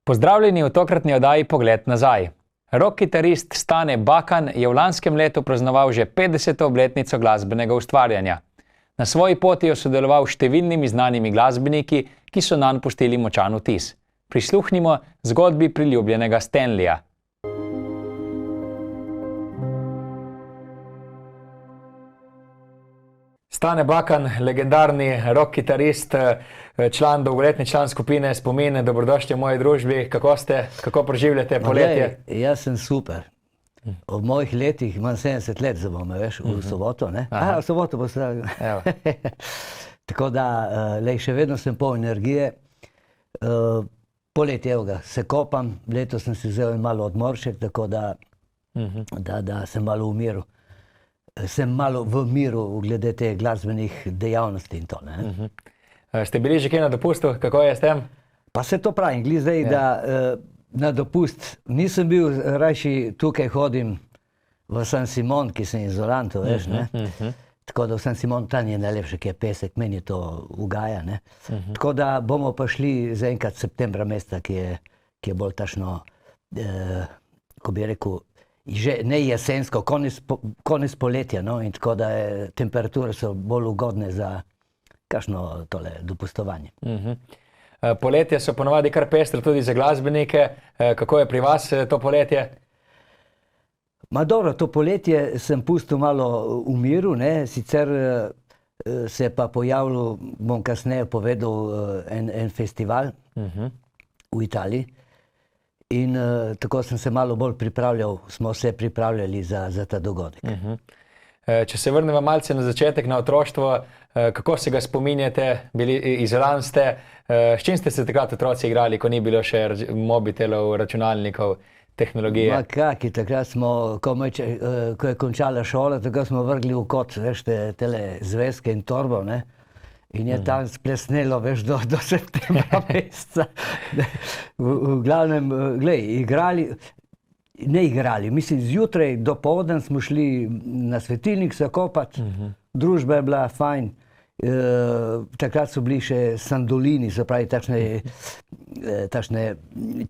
Pozdravljeni v tokratni oddaji Pogled nazaj. Rock kitarist Stane Bakan je v lanskem letu praznoval že 50. obletnico glasbenega ustvarjanja. Na svoji poti je sodeloval s številnimi znanimi glasbeniki, ki so nanj pustili močan vtis. Prisluhnimo zgodbi priljubljenega Stanleya. Stane Bakan, legendarni rock kitarist, dolgoletni član skupine Spomin, dobrodošli v moji družbi. Kako ste? Kako preživljate poletje? Jaz sem super. V mojih letih, imam 70 let, zabome, veš, v soboto, ne? V soboto bo stavil. Tako da, še vedno sem poln energije. Poletje, evo ga, se kopam, letos sem si vzel malo odmorček, tako da sem malo v miru. Sem malo v miru glede te glasbenih dejavnosti in to, ne. Ste bili že kje na dopustu? Kako je s tem? Pa se to pravim, glih zdaj, da na dopust nisem bil, rajši tukaj hodim v San Simon, ki sem izolanto, veš, ne. Tako da v San Simon tam je najlepše, ki je pesek, meni to ugaja, ne. Tako da bomo pa šli zaenkrat septembra meseca, ki je bolj tašno, ko bi rekel, že ne jesensko, konec poletja, no, in tako da temperature so bolj ugodne za kakšno tole dopustovanje. Poletje so ponovadi kar pestre tudi za glasbenike. Kako je pri vas to poletje? Ma dobro, to poletje sem pustil malo v miru, ne, sicer se je pa pojavil, bom kasneje povedal, en festival v Italiji. In tako sem se malo bolj pripravljal, smo se pripravljali za ta dogodek. Če se vrnemo malce na začetek, na otroštvo, kako se ga spominjate, izolan ste, s čim ste se takrat otroci igrali, ko ni bilo še mobitelov, računalnikov, tehnologije? Ma kaki, takrat smo, ko je končala šola, tako smo vrgli v kot, veš, tele zvezke in torbo, ne. In je tam splesnelo, veš, do septembra meseca. V glavnem, glej, mislim, zjutraj do povdan smo šli na svetilnik se kopati, družba je bila fajn. Takrat so bili še sandolini, se pravi, takšne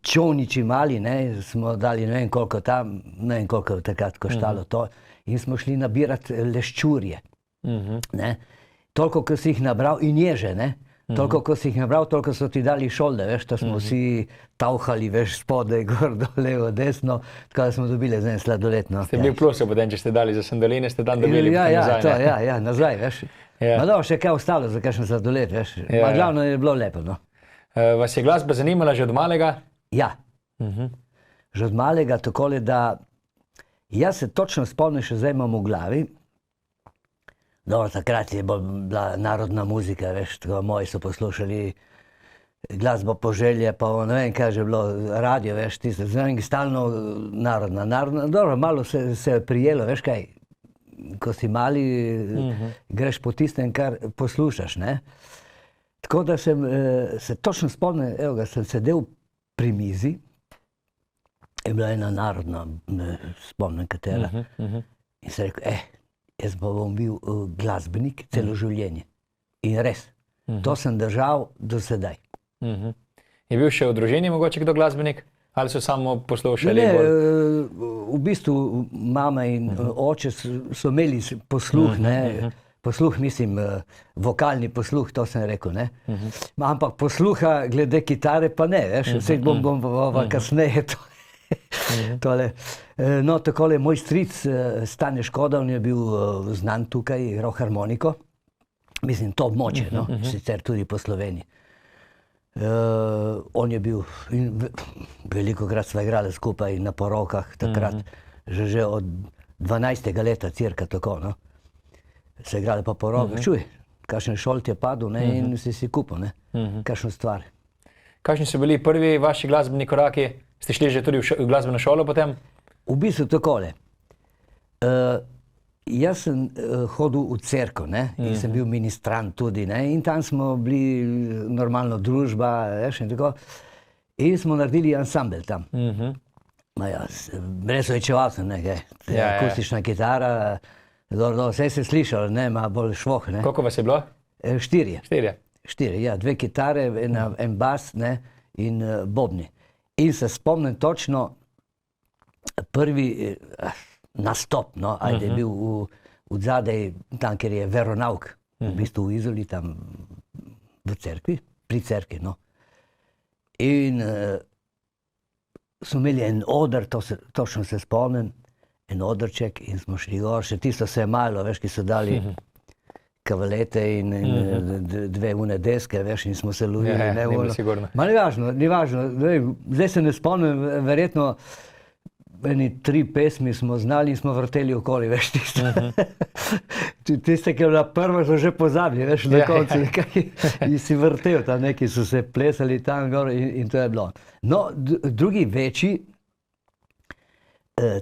čolniči mali, ne, smo dali ne vem koliko tam, ne vem koliko takrat koštalo to. In smo šli nabirati leščurje, ne. Toliko, ko si jih nabral, in ježe, ne? Toliko, ko si jih nabral, toliko so ti dali šolde, veš, to smo vsi tavhali, veš, spodaj, gor, levo, desno, tako da smo dobili za en sladoled, no. Ste bili v plusu potem, če ste dali za sandoline, ste tam dobili nazaj, ne? Ja, nazaj, veš. Ma dobro, še kaj ostalo za kakšen sladoled, veš. Ma glavno je bilo lepo, no. Vas je glasba zanimala že od malega? Ja. Že od malega, takole, da jaz se točno spomnim, še zdaj imam v glavi. Dobro, takrat je bila narodna muzika, veš, tako moji so poslušali glasbo Poželje, pa ne vem, kaj že bilo, radio, veš, tisto, stalno narodna, dobro, malo se je prijelo, veš kaj, ko si mali, greš po tistem, kar poslušaš, ne. Tako da sem se točno spomnil, evo ga, sem sedel pri mizi, je bila ena narodna, spomnim katera, in sem rekel, jaz bom bil glasbenik celo življenje. In res, to sem držal do sedaj. Je bil še v družini mogoče kdo glasbenik? Ali so samo poslušali? Ne, v bistvu mama in oče so imeli posluh, ne. Posluh, mislim, vokalni posluh, to sem rekel, ne. Ampak posluha glede kitare pa ne, veš, vse bom kasneje to. Tole. No, takole, moj stric Stane Škoda, on je bil znan tukaj, igral harmoniko. Mislim, to območje, no, sicer tudi po Sloveniji. On je bil, velikokrat sva igrali skupaj na porokah, takrat, že od 12. leta, cirka tako, no. Se igrali pa porokah, čuj, kakšen šolt je padel, ne, in si kupil, ne, kakšno stvar. Kakšni so bili prvi vaši glasbeni koraki? Ste šli že tudi v glasbeno šolo potem? V bistvu takole. Jaz sem hodil v cerkev, ne, in sem bil ministrant tudi, ne, in tam smo bili normalno družba, veš, in tako. In smo naredili ansambel tam. Ma jaz, brez očevalcev, ne, akustična kitara, vse se slišalo, ne, ma bolj švoh, ne. Koliko vas je bilo? 4. 4, ja, 2 kitare, en bas, ne, in bobni. In se spomnim točno prvi nastop, no, ajde, je bil v zadej, tam, kjer je veronauk, v bistvu v Izoli, tam v cerkvi, pri cerkvi, no. In smo imeli en oder, točno se spomnim, en odrček in smo šli gor, še tisto se je malo, veš, ki so dali kavalete in dve une deske, veš, in smo se lovili. Ja, ni bilo sigurno. Ma ni važno, zdaj se ne spomnim, verjetno eni 3 pesmi smo znali in smo vrteli okoli, veš, tisto. Tiste, ki je bila prva, so že pozabili, veš, na koncu, in si vrtel tam, neki so se plesali tam gor in to je bilo. No, drugi večji,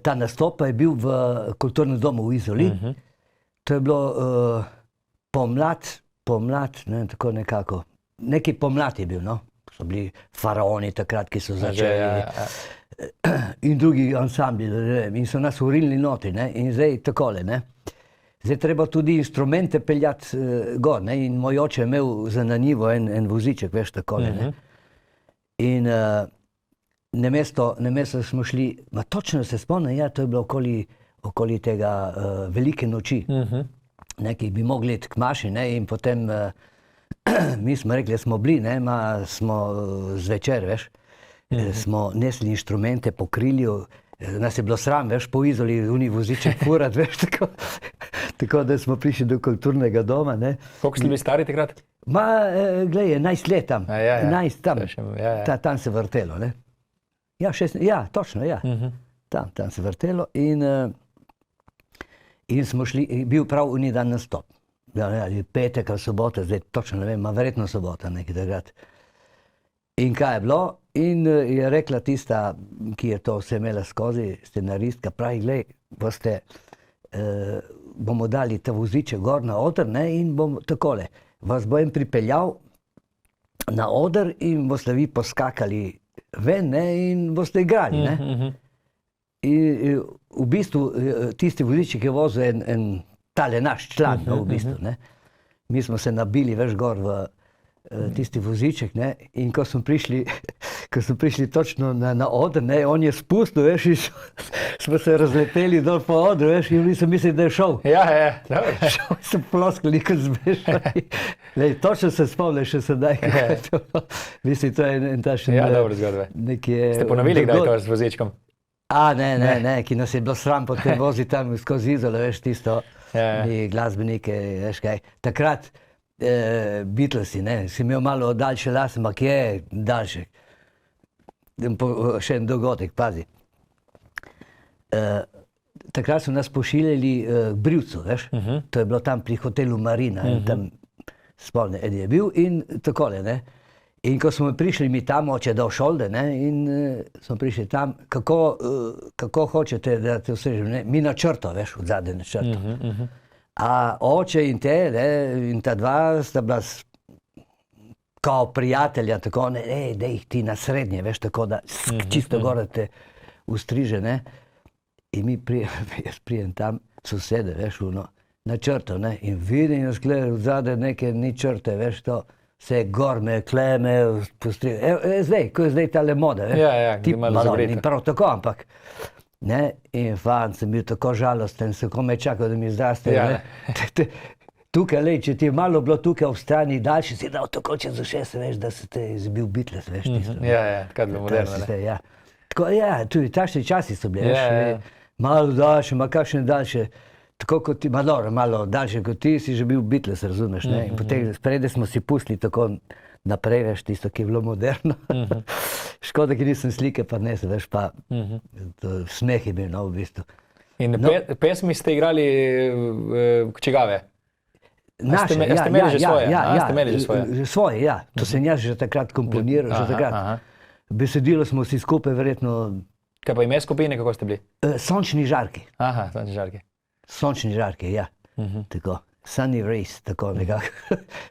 ta nastop pa je bil v kulturnem domu v Izoli. To je bilo pomlad, ne, tako nekako. Neki pomlad je bil, no. So bili faraoni takrat, ki so začeli. In drugi ansambli, in so nas urinili noti, ne, in zdaj takole, ne. Zdaj treba tudi instrumente peljati gor, ne, in moj oče je imel za na njivo en voziček, veš, takole, ne. In namesto smo šli, ma točno se spomnim, ja, to je bilo okoli tega velike noči, ne, ki bi mogli iti k maši, ne, in potem mi smo rekli, smo bili, ne, smo zvečer, veš, smo nesli inštrumente po krilju, nas je bilo sram, veš, po Izoli uni voziček furat, veš, tako da smo prišli do kulturnega doma, ne. Koliko ste bili stari takrat? Ma, glej, 11 let tam, 11 tam, tam se vrtelo, ne. Ja, 16, ja, točno, ja, tam se vrtelo in smo šli, bil prav uni dan nastop. Ali petek ali sobota, zdaj točno ne vem, ma verjetno sobota nekaj takrat. In kaj je bilo? In je rekla tista, ki je to vse imela skozi, scenaristka, pravi, glej, bomo dali ta voziček gor na oder, ne, in bom takole, vas bo en pripeljal na oder in boste vi poskakali ven, ne, in boste igrali, ne. In v bistvu tisti voziček je vozil en tale naš član, no, v bistvu, ne. Mi smo se nabili, veš, gor v tisti voziček, ne, in ko smo prišli točno na oder, ne, on je spustil, veš, in smo se razleteli dol po odru, veš, in nisem mislil, da je šel. Ja, dobro. Šel sem ploskali, kot zmešali. Lej, točno se spomnim še sedaj, kako je to. Mislim, to je en tašen... Ja, dobro zgodbe. Ste ponovili kdaj to z vozičkom? Ne, ki nas je bilo sram potem voziti tam skozi Izolo, veš, tisto, mi glasbenike, veš kaj. Takrat Beatlesi, ne, si imel malo daljše lase, ampak je daljše. Še en dogodek, pazi. Takrat so nas pošiljali k Brivcu, veš, to je bilo tam pri hotelu Marina, tam spolne Edi je bil in takole, ne. In ko smo prišli mi tam, oče je dal šolde, ne, in smo prišli tam, kako hočete, da te vsežem, ne, mi načrto, veš, od zadnje načrto. A oče in te, ne, in ta dva sta bila kao prijatelja, tako, ne, dej ti na srednje, veš, tako da čisto gore te ustriže, ne. In jaz prijem tam sosede, veš, na črto, ne, in vidim, jaz gledam od zadnje neke ni črte, veš, to, vse gor me, kleme, postriže. Zdaj, ko je zdaj tale moda, veš. Ja, ki malo zabrita. In prav tako, ampak, ne, in fan, sem bil tako žalosten, sem komaj čakal, da mi zraste, ne. Tukaj, lej, če ti je malo bilo tukaj ob strani daljši, si dal tako čez ušes, veš, da se te izbil Beatles, veš, tisto. Ja, kaj bilo moderno, ne. Ja. Tako, ja, tudi takšni časi so bili, veš, malo daljše, ma kakšne daljše. Tako kot ti, malo daljše kot ti, si že bil Beatles, razumeš, ne? In potem sprede smo si pustili tako naprej, veš, tisto, ki je bilo moderno. Škoda, ki nisem slike pa nesel, veš, pa smeh je bil, no, v bistvu. In pesmi ste igrali čigave? Naše, ja. Ste imeli že svoje? Ste imeli že svoje? Svoje, ja. To sem jaz že takrat komponiral, že takrat. Besedilo smo si skupaj verjetno... Kaj pa ime skupine, kako ste bili? Sončni žarki. Aha, sončni žarki. Sončni žarki, ja. Tako. Sunny Rays, tako nekako.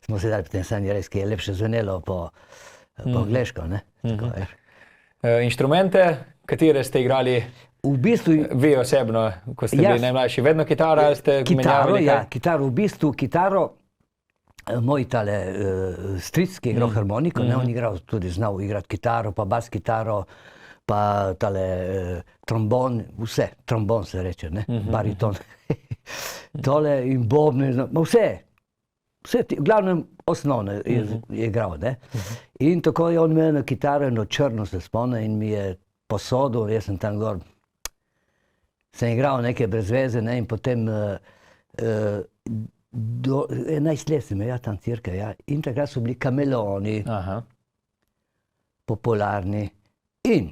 Smo se dali potem Sunny Rays, ki je lepše zvenelo po angleško, ne. Tako, inštrumente, katere ste igrali? V bistvu... Vi osebno, ko ste bili najmlajši, vedno kitara ali ste menjavali kaj? Ja, kitaro, v bistvu kitaro moj tale stric, ki je igral harmoniko, ne, on je igral tudi znal igrati kitaro, pa bas kitaro, pa tale trombon, vse, trombon se reče, ne, bariton. Tole in bobne, vse, v glavnem osnovne je igral, ne. In tako je on imel na kitaro eno črno, se spomnim, in mi je posodil, jaz sem tam gor, sem igral neke brez veze, ne, in potem 11 let sem imel tam cirka, ja, in takrat so bili Kameleoni, popularni, in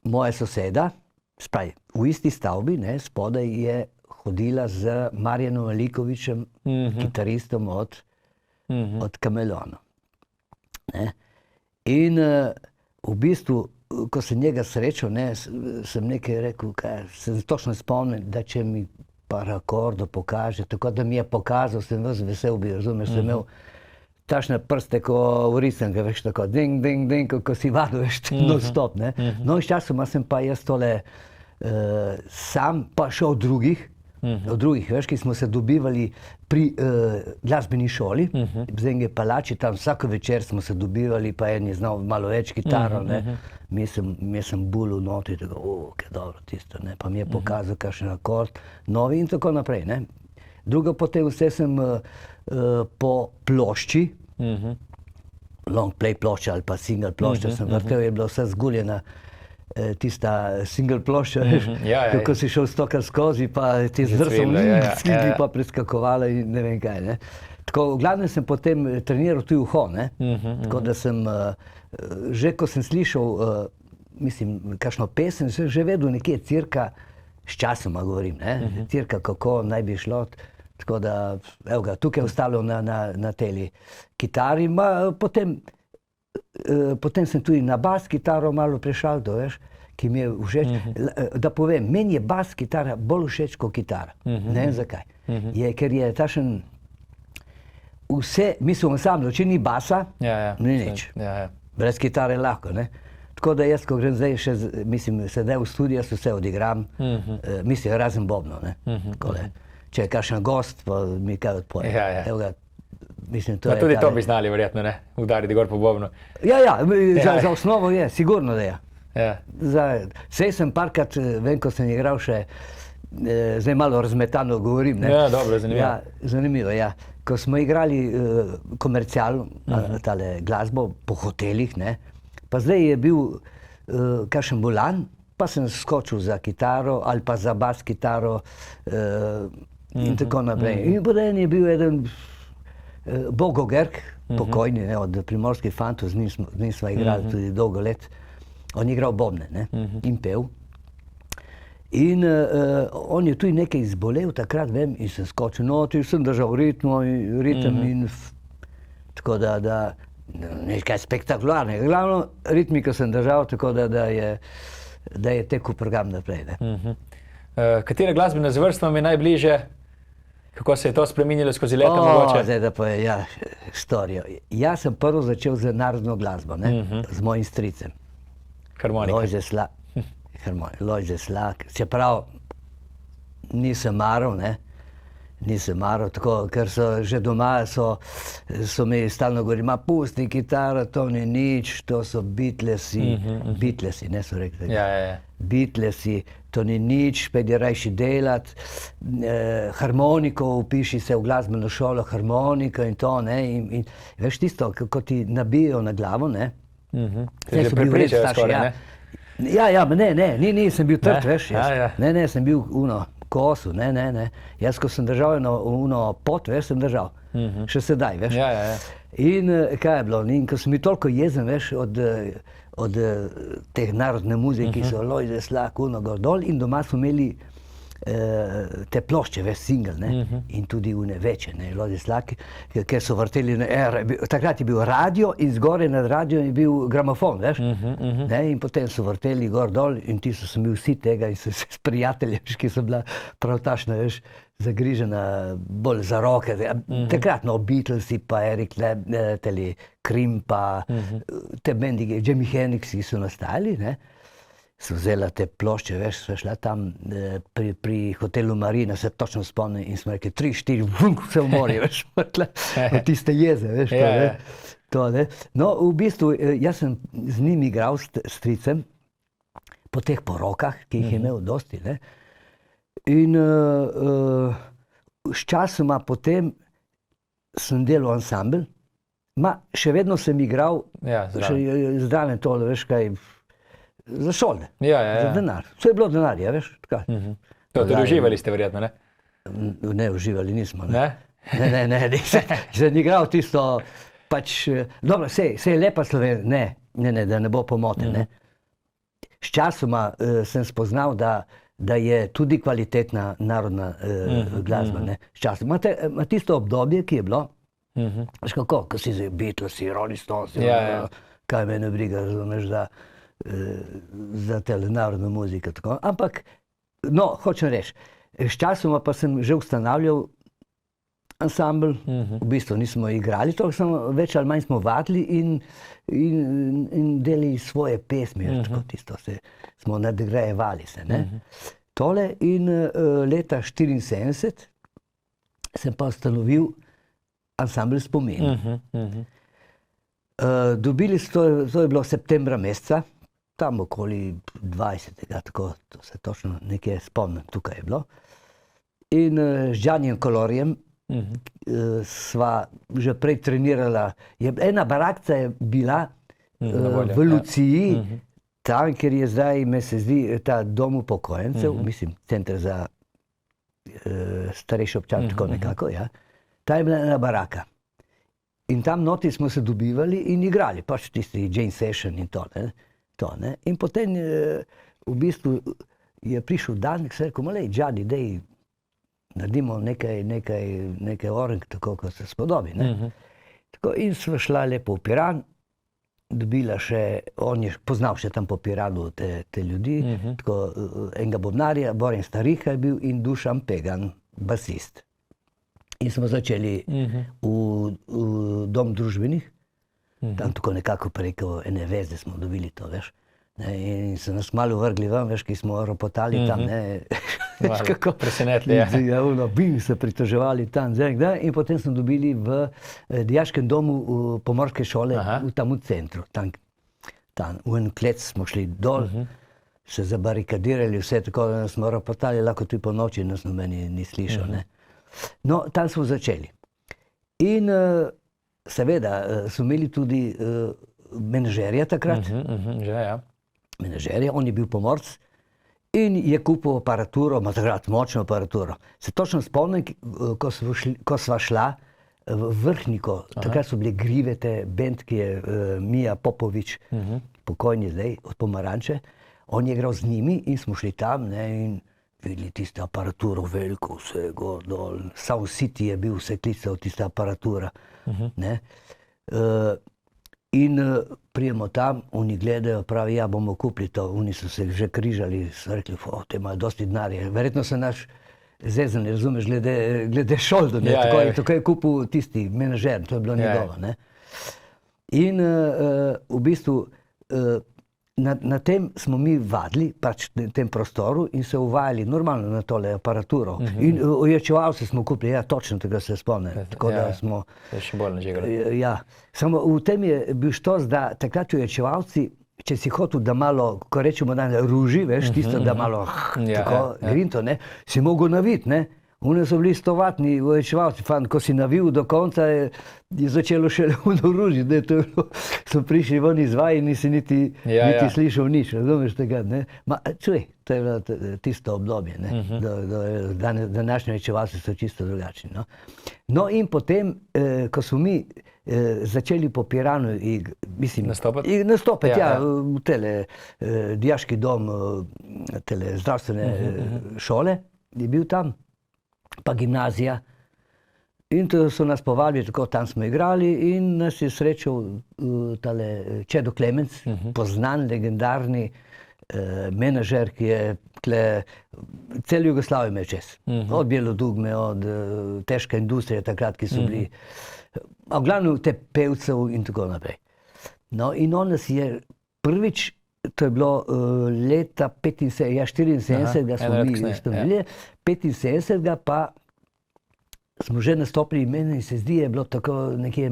moja soseda, spravi, v isti stavbi, ne, spodaj je hodila z Marjanom Alikovičem, kitaristom od Kameleonov. In v bistvu, ko sem njega srečal, ne, sem nekaj rekel, kaj, sem točno spomnil, da če mi par akordov pokaže, tako da mi je pokazal, sem vas vesel bil, razumeš, sem imel tašne prste, ko v risanke, veš, tako ding, ding, ding, ko si vadil, veš, non stop, ne. No, in sčasoma sem pa jaz tole sam, pa še od drugih, veš, ki smo se dobivali pri glasbeni šoli, v Zenge palači, tam vsako večer smo se dobivali, pa en je znal malo več kitaro, ne. Mi sem bulil noti, tako, kaj dobro tisto, ne, pa mi je pokazal kakšen akord, novi in tako naprej, ne. Drugo potem vse sem po plošči, long play plošča ali pa single plošča sem vrtel, je bila vse zguljena, tista single plošča, veš, kako si šel stokrat skozi, pa ti zdrsal, skigli pa preskakovala in ne vem kaj, ne. Tako, v glavnem sem potem treniral tudi uho, ne, tako da sem, že ko sem slišal, mislim, kakšno pesem, sem že vedel nekje cirka, s časoma govorim, ne, cirka kako naj bi šlo, tako da, evo ga, tukaj je ostalo na teli kitari, potem sem tudi na bas kitaro malo prešal, to veš, ki mi je všeč. Da povem, meni je bas kitara bolj všeč kot kitara, ne vem zakaj. Ker je tašen, vse, mislim, ansambl, če ni basa, ni nič. Brez kitare lahko, ne. Tako da jaz, ko grem zdaj še, mislim, sedaj v studio, vse odigram, mislim, razen bobno, ne. Takole. Če je kakšen gost, pa mi kaj odpoje. Evo ga, mislim, to je... Tudi to bi znali verjetno, ne? Udariti gor po bobnu. Ja, za osnovo je, sigurno da je. Sej sem parkrat, vem, ko sem igral še, zdaj malo razmetano govorim, ne. Ja, dobro, zanimivo. Ja, zanimivo, ja. Ko smo igrali komercialno, tale glasbo po hotelih, ne, pa zdaj je bil kakšen bolan, pa sem skočil za kitaro ali pa za bas kitaro in tako naprej. In potem je bil eden Bogo Gerk, pokojni, ne, od Primorskih fantov, z njim sva igrali tudi dolgo let. On je igral bobne, ne, in pel. In on je tudi nekaj izbolel takrat, vem, in sem skočil noti, sem držal ritem in tako da nekaj spektakularnega. Glavno, ritmiko sem držal, tako da je tekel program naprej, ne. Katere glasbene zvrstvo mi je najbližje? Kako se je to spreminjalo skozi leta mogoče? Zdaj da povem, ja, storijo. Jaz sem prvo začel z narodno glasbo, ne, z mojim stricem. Harmonika. Lojze Slak, čeprav nisem maral, ne, tako, ker so že doma, so mi stalno govorili, ma pusti kitaro, to ni nič, to so Beatlesi, ne so rekli. Beatlesi, to ni nič, pojdi rajši delat, harmoniko upiši se v glasbeno šolo, harmoniko in to, ne, in veš tisto, ko ti nabijajo na glavo, ne. Te že prepričajo skoraj, ne? Ja, ne, nisem bil trd, veš, ne, sem bil kosu, ne. Jaz, ko sem držal eno pot, veš, sem držal, še sedaj, veš. In kaj je bilo, in ko sem bil toliko jezen, veš, od teh narodne muzike, ki so Lojze Slak, gor dol, in doma so imeli te plošče, veš, single, ne, in tudi une večje, ne, Lojze Slak, ker so vrteli, takrat je bil radio in zgore nad radio je bil gramofon, veš, ne, in potem so vrteli gor dol in ti so bili vsi tega in so se s prijatelji, ki so bila prav tašna, veš, zagrižena bolj za roke, takrat, no, Beatlesi pa Eric Clapton, Cream pa te bendi, Jimi Hendrix, ki so nastali, ne. sem vzela te plošče, veš, sva šla tam pri hotelu Marina, se točno spomnim, in smo rekli 3, 4, vunk, vse v morje, veš, v tiste jeze, veš, to, ne. To, ne. No, v bistvu, jaz sem z njim igral, s stricem, po teh porokah, ki jih je imel dosti, ne. In sčasoma potem sem delal ansambel, še vedno sem igral, zraven tole, veš kaj, za šole, za denar. Vse je bilo denarja, veš, tako. Tudi uživali ste verjetno, ne? Ne, uživali nismo, ne. Ne, sem igral tisto, pač, dobro, sej je lepa Slovenija, ne, da ne bo pomote, ne. Sčasoma sem spoznal, da je tudi kvalitetna narodna glasba, ne. Sčasoma. Ma tisto obdobje, ki je bilo, veš kako, ko si zdaj Beatlesi, Rolling Stonesi, kaj me ne briga, razumeš, za tele narodno muziko, tako. Ampak, no, hočem reči, sčasoma pa sem že ustanavljal ansambel, v bistvu nismo igrali, to samo več ali manj smo vadili in delali svoje pesmi, tako tisto smo nadgrajevali se, ne. Tole in leta 1974 sem pa ustanovil ansambel Spomin. Dobili so, to je bilo septembra meseca, tam okoli 20. tako, to se točno nekje spomnim, tukaj je bilo. In z Đanijem Kolorjem sva že prej trenirala, ena barakca je bila v Luciji, tam, kjer je zdaj, me se zdi, ta dom upokojencev, mislim, center za starejše občane, tako nekako, ja. Ta je bila ena baraka. In tam noti smo se dobivali in igrali, pač tisti Jane Session in to, ne. In potem v bistvu je prišel dan, ki se je rekel, malej, Đani, dej, naredimo nekaj orang, tako kot se spodobi, ne. Tako, in sva šla lepo v Piran, dobila še, on je poznal še tam po Piranu te ljudi, tako enega bobnarja, Borin Stariha je bil in Dušan Pegan, basist. In smo začeli v dom družbenih, tam tako nekako preko ene vezde smo dobili to, veš. In so nas malo vrgli ven, veš, ki smo ropotali tam, ne. Presenetili, ja. Ja, bim se pritoževali tam, in potem smo dobili v dijaškem domu pomorske šole, tam v centru, tam v en klec smo šli dol, se zabarikadirali vse, tako da smo ropotali, lahko tudi po noči nas nobeni ni slišal, ne. No, tam smo začeli. In seveda smo imeli tudi menedžerja takrat. Menedžerja, on je bil pomorc in je kupil aparaturo, ima takrat močno aparaturo. Se točno spomnim, ko sva šla v Vrhniko, takrat so bile Grivete, bend, ki je Mija Popovič, pokojni zdaj, od Pomaranče. On je igral z njimi in smo šli tam, ne, in videli tiste aparaturo veliko, vse gor dol. Sound City je bil, vse klical tista aparatura, ne. In prijemo tam, oni gledajo, pravi, ja, bomo kupili to, oni so se že križali, so rekli, te imajo dosti denarja. Verjetno so naš zezan, razumeš, glede šoldo, ne, tako je kupil tisti menedžer, to je bilo njegovo, ne. In v bistvu na tem smo mi vadili, pač v tem prostoru in se uvajali normalno na tole aparaturo. In ojačevalce smo kupili, ja, točno tega se spomnim. Tako da smo... To je še bolj nažigali. Ja, samo v tem je bil štos, da takrat ojačevalci, če si hotel, da malo, ko rečemo, da ruži, veš, tisto, da malo tako grinto, ne, si mogel naviti, ne. Oni so bili 100-vatni ojačevalci, ko si navil do konca, je začelo šele ružiti, ne, to je bilo, so prišli ven iz vaj in nisi niti slišal nič, razumeš tega, ne. Ma, čuj, to je bilo tisto obdobje, ne, današnji ojačevalci so čisto drugačni, no. No, in potem, ko smo mi začeli po Piranu, mislim, nastopati, ja, v tele dijaški dom, tele zdravstvene šole, je bil tam, pa gimnazija. In to so nas povabili, tako tam smo igrali in nas je srečal tale Čedo Klemenc, poznan, legendarni menedžer, ki je tle celo Jugoslavijo imel čez. Od Bjelodugme, od težke industrije takrat, ki so bili, a v glavnem te pevcev in tako naprej. No, in on nas je prvič to je bilo leta 74 smo mi ustanovili, 75 pa smo že nastopili, meni se zdi, je bilo tako nekje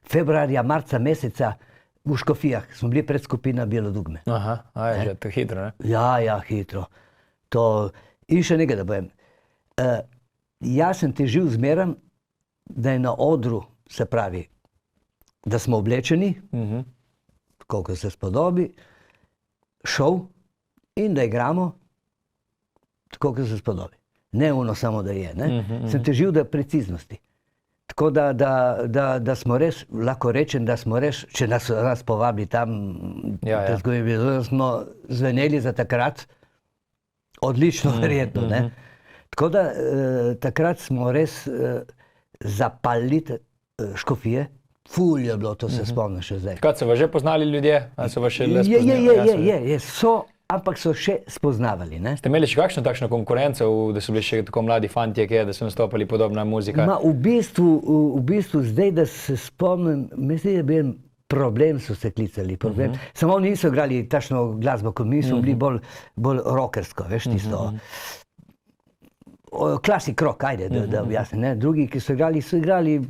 februarja, marca meseca v Škofijah, smo bili predskupina Bielodugme. Aha, je že to hitro, ne? Ja, hitro. To, in še nekaj, da povem. Jaz sem težil zmeram, da je na odru, se pravi, da smo oblečeni, koliko se spodobi, šov in da igramo, tako kot se spodobi. Ne ono samo, da je. Sem težil do preciznosti. Tako da smo res, lahko rečem, da smo res, če nas povabili tam, da smo zveneli za takrat, odlično verjetno. Tako da takrat smo res zapalili Škofije. Ful je bilo, to se spomnim še zdaj. Takrat so vas že poznali ljudje? Ali so vas še le spoznali? Ampak so še spoznavali. Ste imeli še kakšno takšno konkurenco, da so bili še tako mladi fantje, da so nastopali podobna muzika? V bistvu zdaj, da se spomnim, mislim, da je bil problem, so se klicali. Samo oni niso igrali takšno glasbo, kot mi smo bili bolj rockersko, veš, tisto. Klasik rock, ajde, da objasnim. Drugi, ki so igrali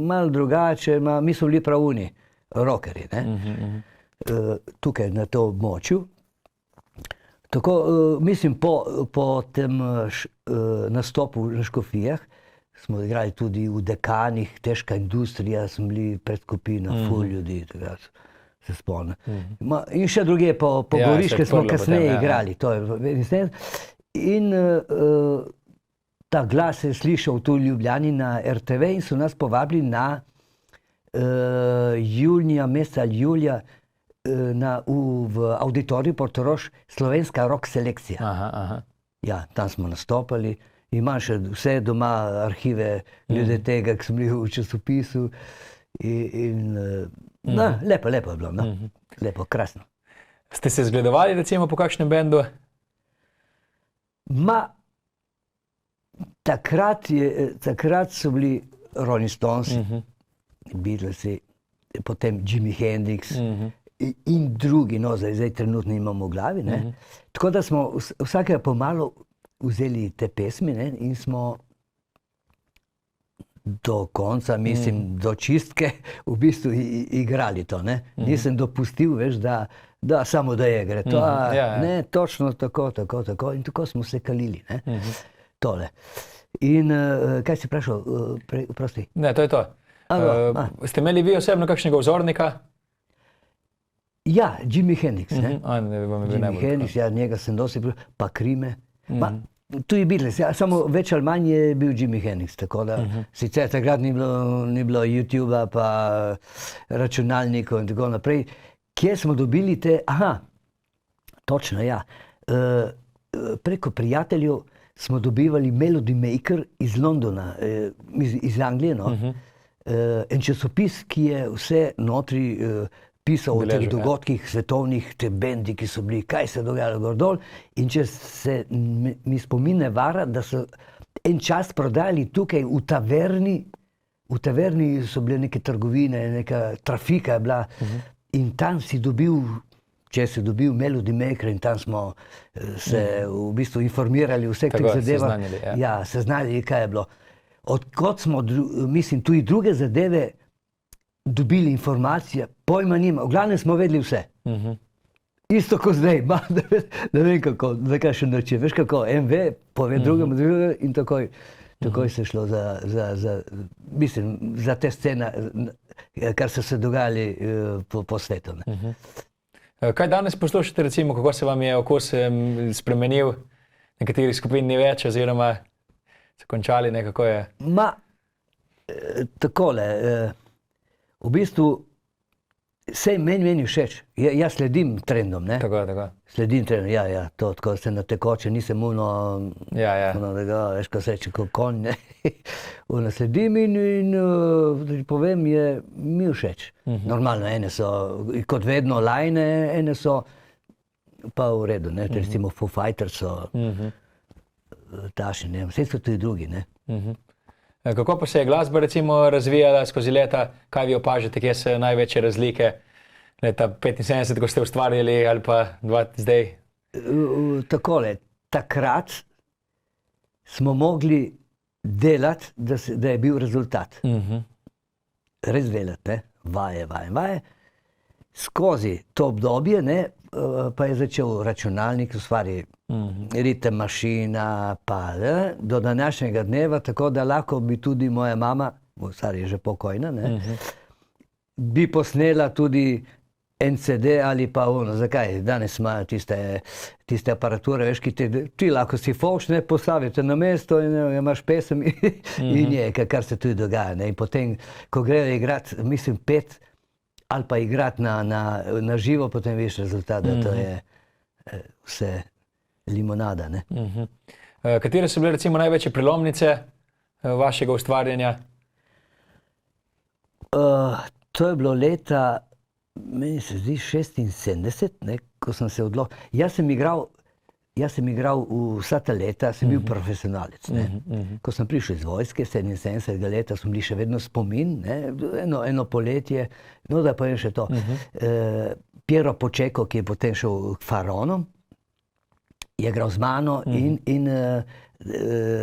malo drugače, mi smo bili pravuni rockerji, tukaj na to območju. Tako, mislim, po tem nastopu na Škofijah smo igrali tudi v Dekanih, težka industrija, smo bili predskupina, ful ljudi, takrat se spomnim. In še druge po Goriške smo kasneje igrali, to je. In ta glas se je slišal tu v Ljubljani na RTV in so nas povabili na meseca julija v auditoriju Portorož slovenska rock selekcija. Ja, tam smo nastopali. Imam še vse doma arhive glede tega, ki smo bili v časopisu. Lepo je bilo, lepo, krasno. Ste se zgledovali recimo po kakšnem bendu? Takrat so bili Rolling Stones, Beatlesi, potem Jimi Hendrix in drugi, no zdaj trenutno imamo v glavi. Tako da smo vsakega pomalo vzeli te pesmi in smo do konca, mislim, do čistke v bistvu igrali to. Nisem dopustil, veš, da samo da je gre. Ne, točno tako in tako smo se kalili. Tole. In kaj si vprašal? Prosti. Ne, to je to. Ste imeli vi osebno kakšnega vzornika? Ja, Jimi Hendrix. Jimi Hendrix, ja, njega sem dosti, pa Krime. Tu je Beatles, samo več ali manj je bil Jimi Hendrix, tako da sicer takrat ni bilo YouTubea pa računalnikov in tako naprej. Kje smo dobili te, točno, ja, preko prijateljev smo dobivali Melody Maker iz Londona, iz Anglije, en časopis, ki je vse notri pisal o teh dogodkih, svetovnih, te bendi, ki so bili, kaj se je dogajalo gor dol. In če se mi spomin ne vara, da so en čas prodajali tukaj v taverni so bile neke trgovine, neka trafika je bila in tam si dobil, če si dobil Melody Maker in tam smo se v bistvu informirali o vseh teh zadevah. Ja, seznanili, kaj je bilo. Odkot smo, mislim, tudi druge zadeve dobili informacije, pojma nima, v glavnem smo vedeli vse. Isto kot zdaj, ne vem kako, zakaj še noče, veš kako, en ve, pove drugemu in takoj se šlo mislim, za te scene, kar so se dogajali po svetu. Kaj danes poslušate, recimo, kako se vam je okus spremenil, nekaterih skupin ni več, oziroma se končali, nekako je? Takole, v bistvu, sej meni všeč, jaz sledim trendom, ne? Tako. Sledim trendom, ja, to, tako se na tekoče, nisem veš, ko se reče, kot konj, ne? Sledim in povem, je mi všeč. Normalno, ene so, kot vedno, lajne, ene so pa v redu, ne? Recimo Foo Fighters so tašni, ne? Vse so tudi drugi, ne? Kako pa se je glasba recimo razvijala skozi leta? Kaj vi opažate, kje so največje razlike? leta 75, ko ste ustvarjali, ali pa zdaj? Takole, takrat smo mogli delati, da je bil rezultat. Res delati, ne? Vaje. Skozi to obdobje, ne, pa je začel računalnik ustvarjati, ritem mašina, pa do današnjega dneva, tako da lahko bi tudi moja mama, stara je že pokojna, ne, bi posnela tudi NCD ali pa ono, zakaj? Danes imajo tiste aparature, veš, ki ti lahko si foš, ne, postavite na mesto in imaš pesem in je, kar se tudi dogaja, ne. In potem, ko grejo igrati, mislim, pet ali pa igrati na živo, potem vidiš rezultat, da to je vse limonada, ne. Katere so bile recimo največje prelomnice vašega ustvarjanja? To je bilo leta, meni se zdi 76, ne, ko sem se odločil. Jaz sem igral vsa ta leta, sem bil profesionalec. Ne. Ko sem prišel iz vojske, 77 leta, smo bili še vedno spomin, ne, eno poletje, no da povem še to. Piero Počeko, ki je potem šel k Faraonom, je igral z mano in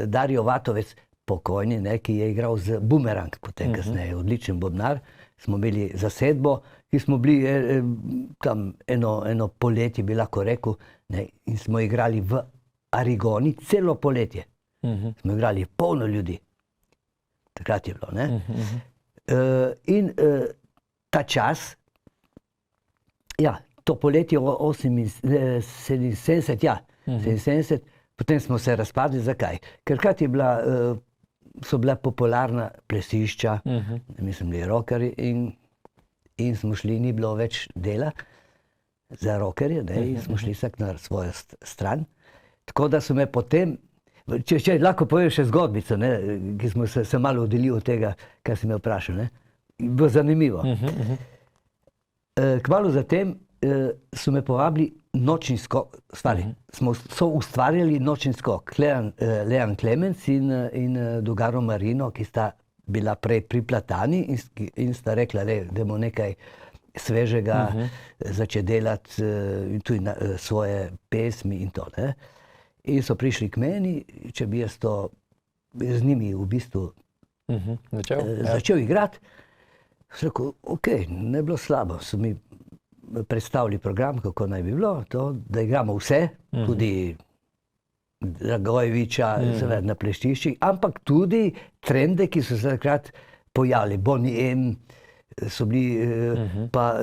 Dario Vatovec, pokojni, ne, ki je igral z Bumerang, potem kasneje, odličen bobnar. Smo imeli zasedbo, ki smo bili tam eno poletje, bi lahko rekel, ne, in smo igrali v Arigoni celo poletje. Smo igrali polno ljudi. Takrat je bilo, ne. In ta čas, ja, to poletje 77, ja, 77, potem smo se razpadli. Zakaj? Ker krat so bila popularna plesišča, mi smo bili rockerji in smo šli, ni bilo več dela za rockerje, ne, in smo šli vsak na svojo stran. Tako da so me potem, če lahko povem še zgodbico, ne, ki smo se malo oddelili od tega, kar si me vprašal, ne, bilo zanimivo. Kmalu zatem so me povabili nočni skok, smo ustvarjali nočni skok. Leon Klemens in Dugaro Marino, ki sta bila prej pri Platani in sta rekla, dajmo nekaj svežega začeti delati tudi svoje pesmi in to, ne. In so prišli k meni, če bi jaz to z njimi v bistvu začel igrati. Sem rekel, okej, ne bilo slabo, so mi predstavili program, kako naj bi bilo, to, da igramo vse, tudi Dragojeviča, seveda na pleštiščih, ampak tudi trende, ki so se takrat pojavili. Bonnie M so bili, pa,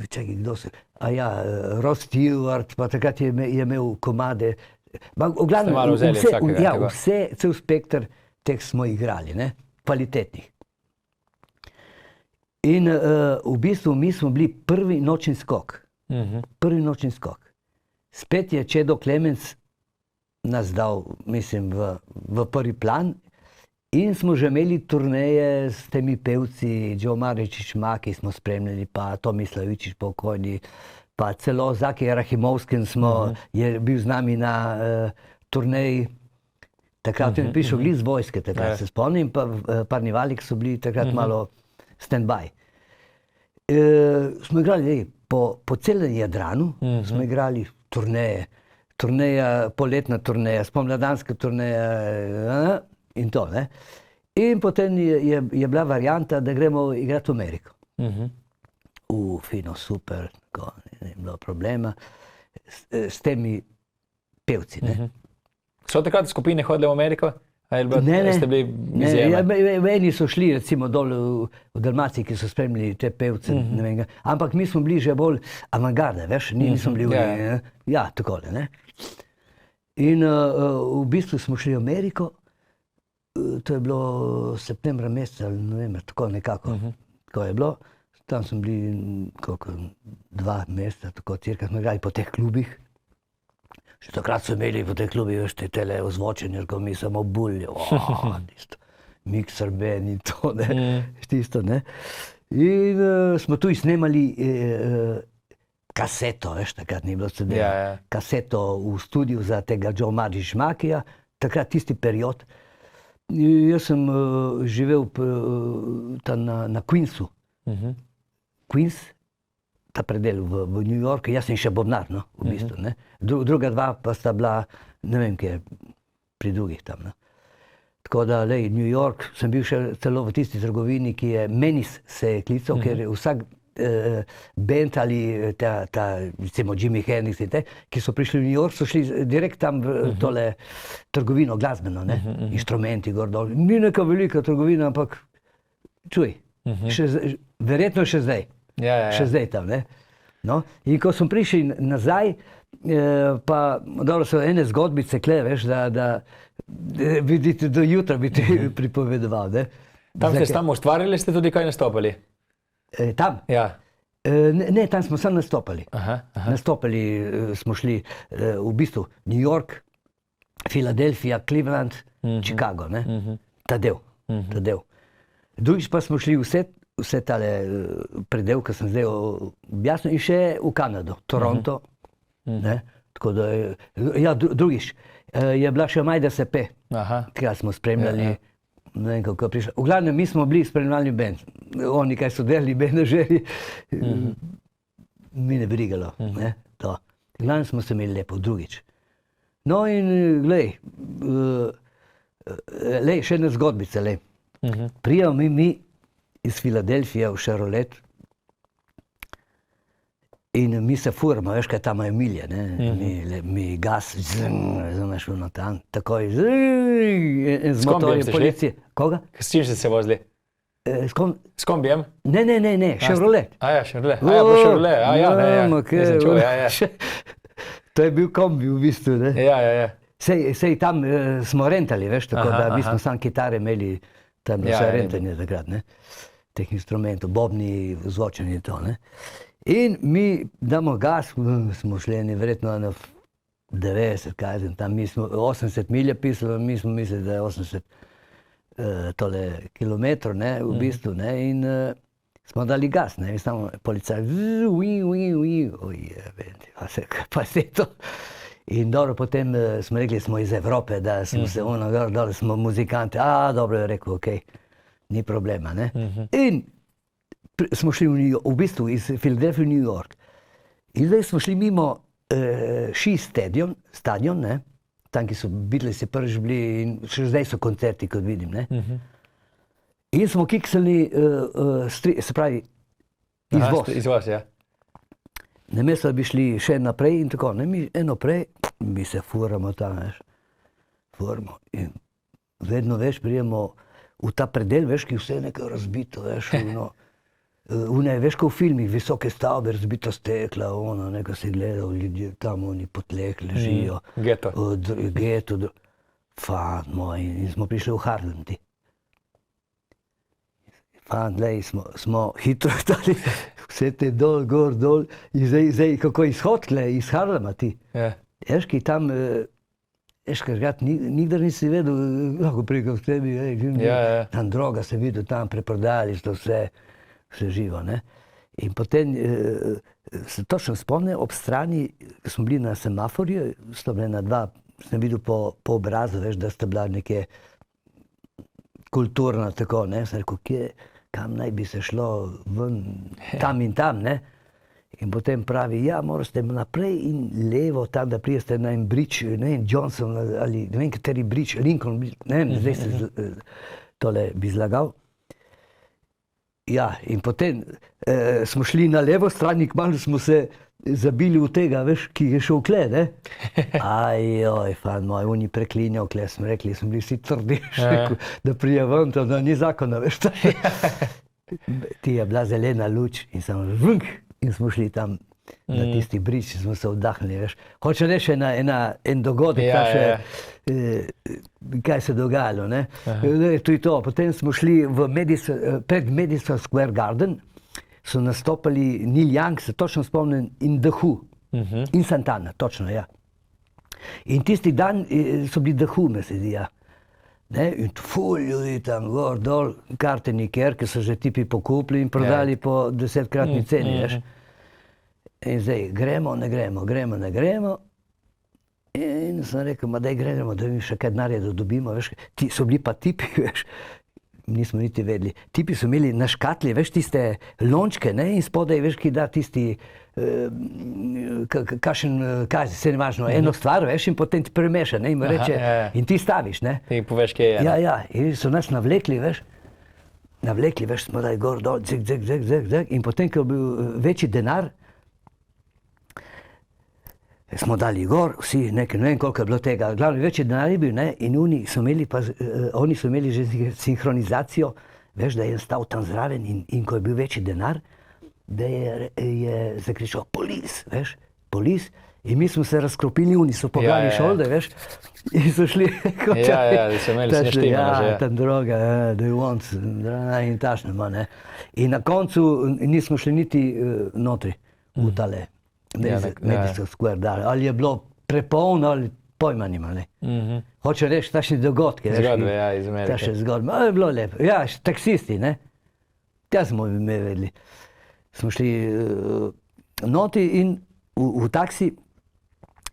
čakaj, kdo se, Rod Stewart, pa takrat je imel komade. V glavnem, cel spektr teh smo igrali, ne, kvalitetnih. In v bistvu mi smo bili prvi nočni skok. Prvi nočni skok. Spet je Čedo Klemens nas dal, mislim, v prvi plan in smo že imeli turneje s temi pevci, Joe Maričić Maki smo spremljali, pa Tomislav Ičić pokojni, pa celo Zaki Rahimovskin je bil z nami na turneji. Takrat je prišel glih z vojske, takrat se spomnim, pa Parnivalik so bili takrat malo stand-by. Smo igrali po celem Jadranu, smo igrali turneje. Poletna turneja, spomladanska turneja in to, ne. In potem je bila varianta, da gremo igrati v Ameriko. Fino, super, tako, ni bilo problema s temi pevci, ne. So takrat skupine hodile v Ameriko? Ne, eni so šli recimo dol v Dalmaciji, ki so spremljali te pevce, ne vem, ampak mi smo bili že bolj avantgarde, veš, nismo bili takole, ne. In v bistvu smo šli v Ameriko, to je bilo septembra meseca, ne vem, tako nekako, tako je bilo. Tam smo bili 2 meseca, tako cirka, smo igrali po teh klubih. Še takrat so imeli po teh klubih, veš, te tele ozvočenje, ko mi samo bulje, tisto, Mixer Ben in to, ne, tisto, ne. In smo tu snemali kaseto, veš, takrat ni bilo CD, kaseto v studiu za tega Joe Maričić Makija, takrat tisti period. Jaz sem živel tam na Queensu. Queens ta predel v New Yorku, jaz sem še bobnar, no, v bistvu, ne. Druga dva pa sta bila, ne vem, kje, pri drugih tam, no. Tako da, lej, New York, sem bil še celo v tisti trgovini, ki je Menis se je klical, ker vsak band ali recimo Jimi Hendrix in te, ki so prišli v New York, so šli direkt tam v tole trgovino glasbeno, ne, inštrumenti gor dol. Ni neka velika trgovina, ampak čuj, verjetno še zdaj. Še zdaj tam, ne. No, in ko sem prišel nazaj, pa dobro so ene zgodbice kle, veš, da vidite, do jutra bi ti pripovedoval, ne. Tam ste tam ustvarjali, ste tudi kaj nastopali? Tam? Ja. Ne, tam smo samo nastopali. Nastopali smo šli v bistvu New York, Philadelphia, Cleveland, Chicago, ne. Ta del. Drugič pa smo šli vse tale predel, ki sem zdaj objasnil, in še v Kanado, Toronto, ne, tako da je, ja, drugič, je bila še Majda Sepe, kaj smo spremljali, ne vem, kako je prišla. V glavnem, mi smo bili spremljalni band, oni kaj so delali, menedžerji, mi ne brigalo, ne, to. V glavnem smo se imeli lepo, drugič. No in, glej, še ene zgodbice, lej. Prijemo mi iz Filadelfije v Charlotte in mi se furamo, veš, kaj tam je milje, ne, mi gas, razumeš, ono tam, takoj, z motorjem policije. Koga? S čim ste se vozili? S kombijem? Ne, Chevrolet. Ja, Chevrolet, ja. To je bil kombi v bistvu, ne. Ja. Sej tam smo rentali, veš, tako da mi smo sam kitare imeli, tam je vse rentanje takrat, ne. Teh instrumentov, bobni, zvočeni in to, ne. In mi damo gas, smo šli verjetno na 90, kaj znam, tam mi smo 80 milja pisali, mi smo mislili, da je 80 kilometrov, ne, v bistvu, ne, in smo dali gas, ne, in samo policaj, pa se to. In dobro, potem smo rekli, smo iz Evrope, da smo se dole smo muzikanti, dobro je rekel, okej, ni problema, ne. In smo šli v bistvu iz Philadelphia v New York. In zdaj smo šli mimo Ski stadion, ne, tam, ki so Beatlesi prvič bili in še zdaj so koncerti, kot vidim, ne. In smo kiksali, se pravi, izvoz. Izvoz, ja. Namesto da bi šli še naprej in tako, ne, mi eno prej, mi se furamo tam, veš, furamo in vedno več prijemo v ta predel, veš, ki vse je nekaj razbito, veš, veš, ko v filmih, visoke stavbe, razbita stekla, nekaj si gledal, ljudje tam, oni po tleh ležijo. Geto. Geto, fant moj, in smo prišli v Harlem, ti. Fant, lej, smo hitro dali vse te dol, gor, dol, in zdaj, kako izhod, iz Harlema, ti. Veš, ki tam, veš, kajžgat, nikdar nisi vedel, lahko prikal v tebi, tam droga se videl, tam preprodali so vse živo, ne. In potem se točno spomnim, ob strani, ko smo bili na semaforju, sta bila ena dva, sem videl po obrazu, veš, da sta bila neke kulturna, tako, ne, sem rekel, kam naj bi se šlo ven, tam in tam, ne. In potem pravi, ja, morate naprej in levo, tam, da prijeste na en bridge, ne vem, Johnson ali ne vem, kateri bridge, Lincoln, ne vem, zdaj se tole bi zlagal. Ja, in potem smo šli na levo stran in kmalu smo se zabili v tega, veš, ki je šel kle, ne. Ajoj, fan moj, oni preklinjal kle, smo rekli, smo bili vsi trdi, da prije ven, da ni zakona, veš. Ti je bila zelena luč in samo vnk, in smo šli tam na tisti bridge, smo se oddahnili, veš. Hoče reči en dogodek, kaj se dogajalo, ne. To je to, potem smo šli pred Madison Square Garden, so nastopali Neil Young, se točno spomnim, in The Who, in Santana, točno, ja. In tisti dan so bili The Who, me se zdi, ja. In ful ljudi tam, gor, dol, karte nikjer, ki so že tipi pokupili in prodali po 10-kratni ceni, veš. In zdaj, gremo, ne gremo. In sem rekel, daj gremo, da mi še kaj denarja dobimo, veš. So bili pa tipi, veš. nismo niti vedeli. Tipi so imeli na škatli, veš, tiste lončke, ne, in spodaj, veš, ki da tisti, kaj se ne važno, eno stvar, veš, in potem ti premeša, ne, in reče, in ti staviš, ne. Ti poveš, kje je. Ja, in so nas navlekli, veš, smo dali gor, dol, zek, in potem, ko je bil večji denar, smo dali gor, vsi nekaj, ne vem koliko je bilo tega, glavno večji denar je bil, ne, in oni so imeli že sinhronizacijo, veš, da je stal tam zraven in ko je bil večji denar, da je zakričal polis, veš, polis, in mi smo se razkropili, oni so pogledali šolde, veš, in so šli, da so imeli vse štimano že. Tam droga, da je want, in tašno ima, ne. In na koncu nismo šli niti notri v tale Madison Square Garden, ali je bilo prepolno, ali pojma nima, ne. Hoče reči, takšni dogodki, veš. Zgodbe, ja, iz Amerike. Takšne zgodbe, ali je bilo lepo. Ja, taksisti, ne. Tja smo ime vedeli. Smo šli noti in v taksi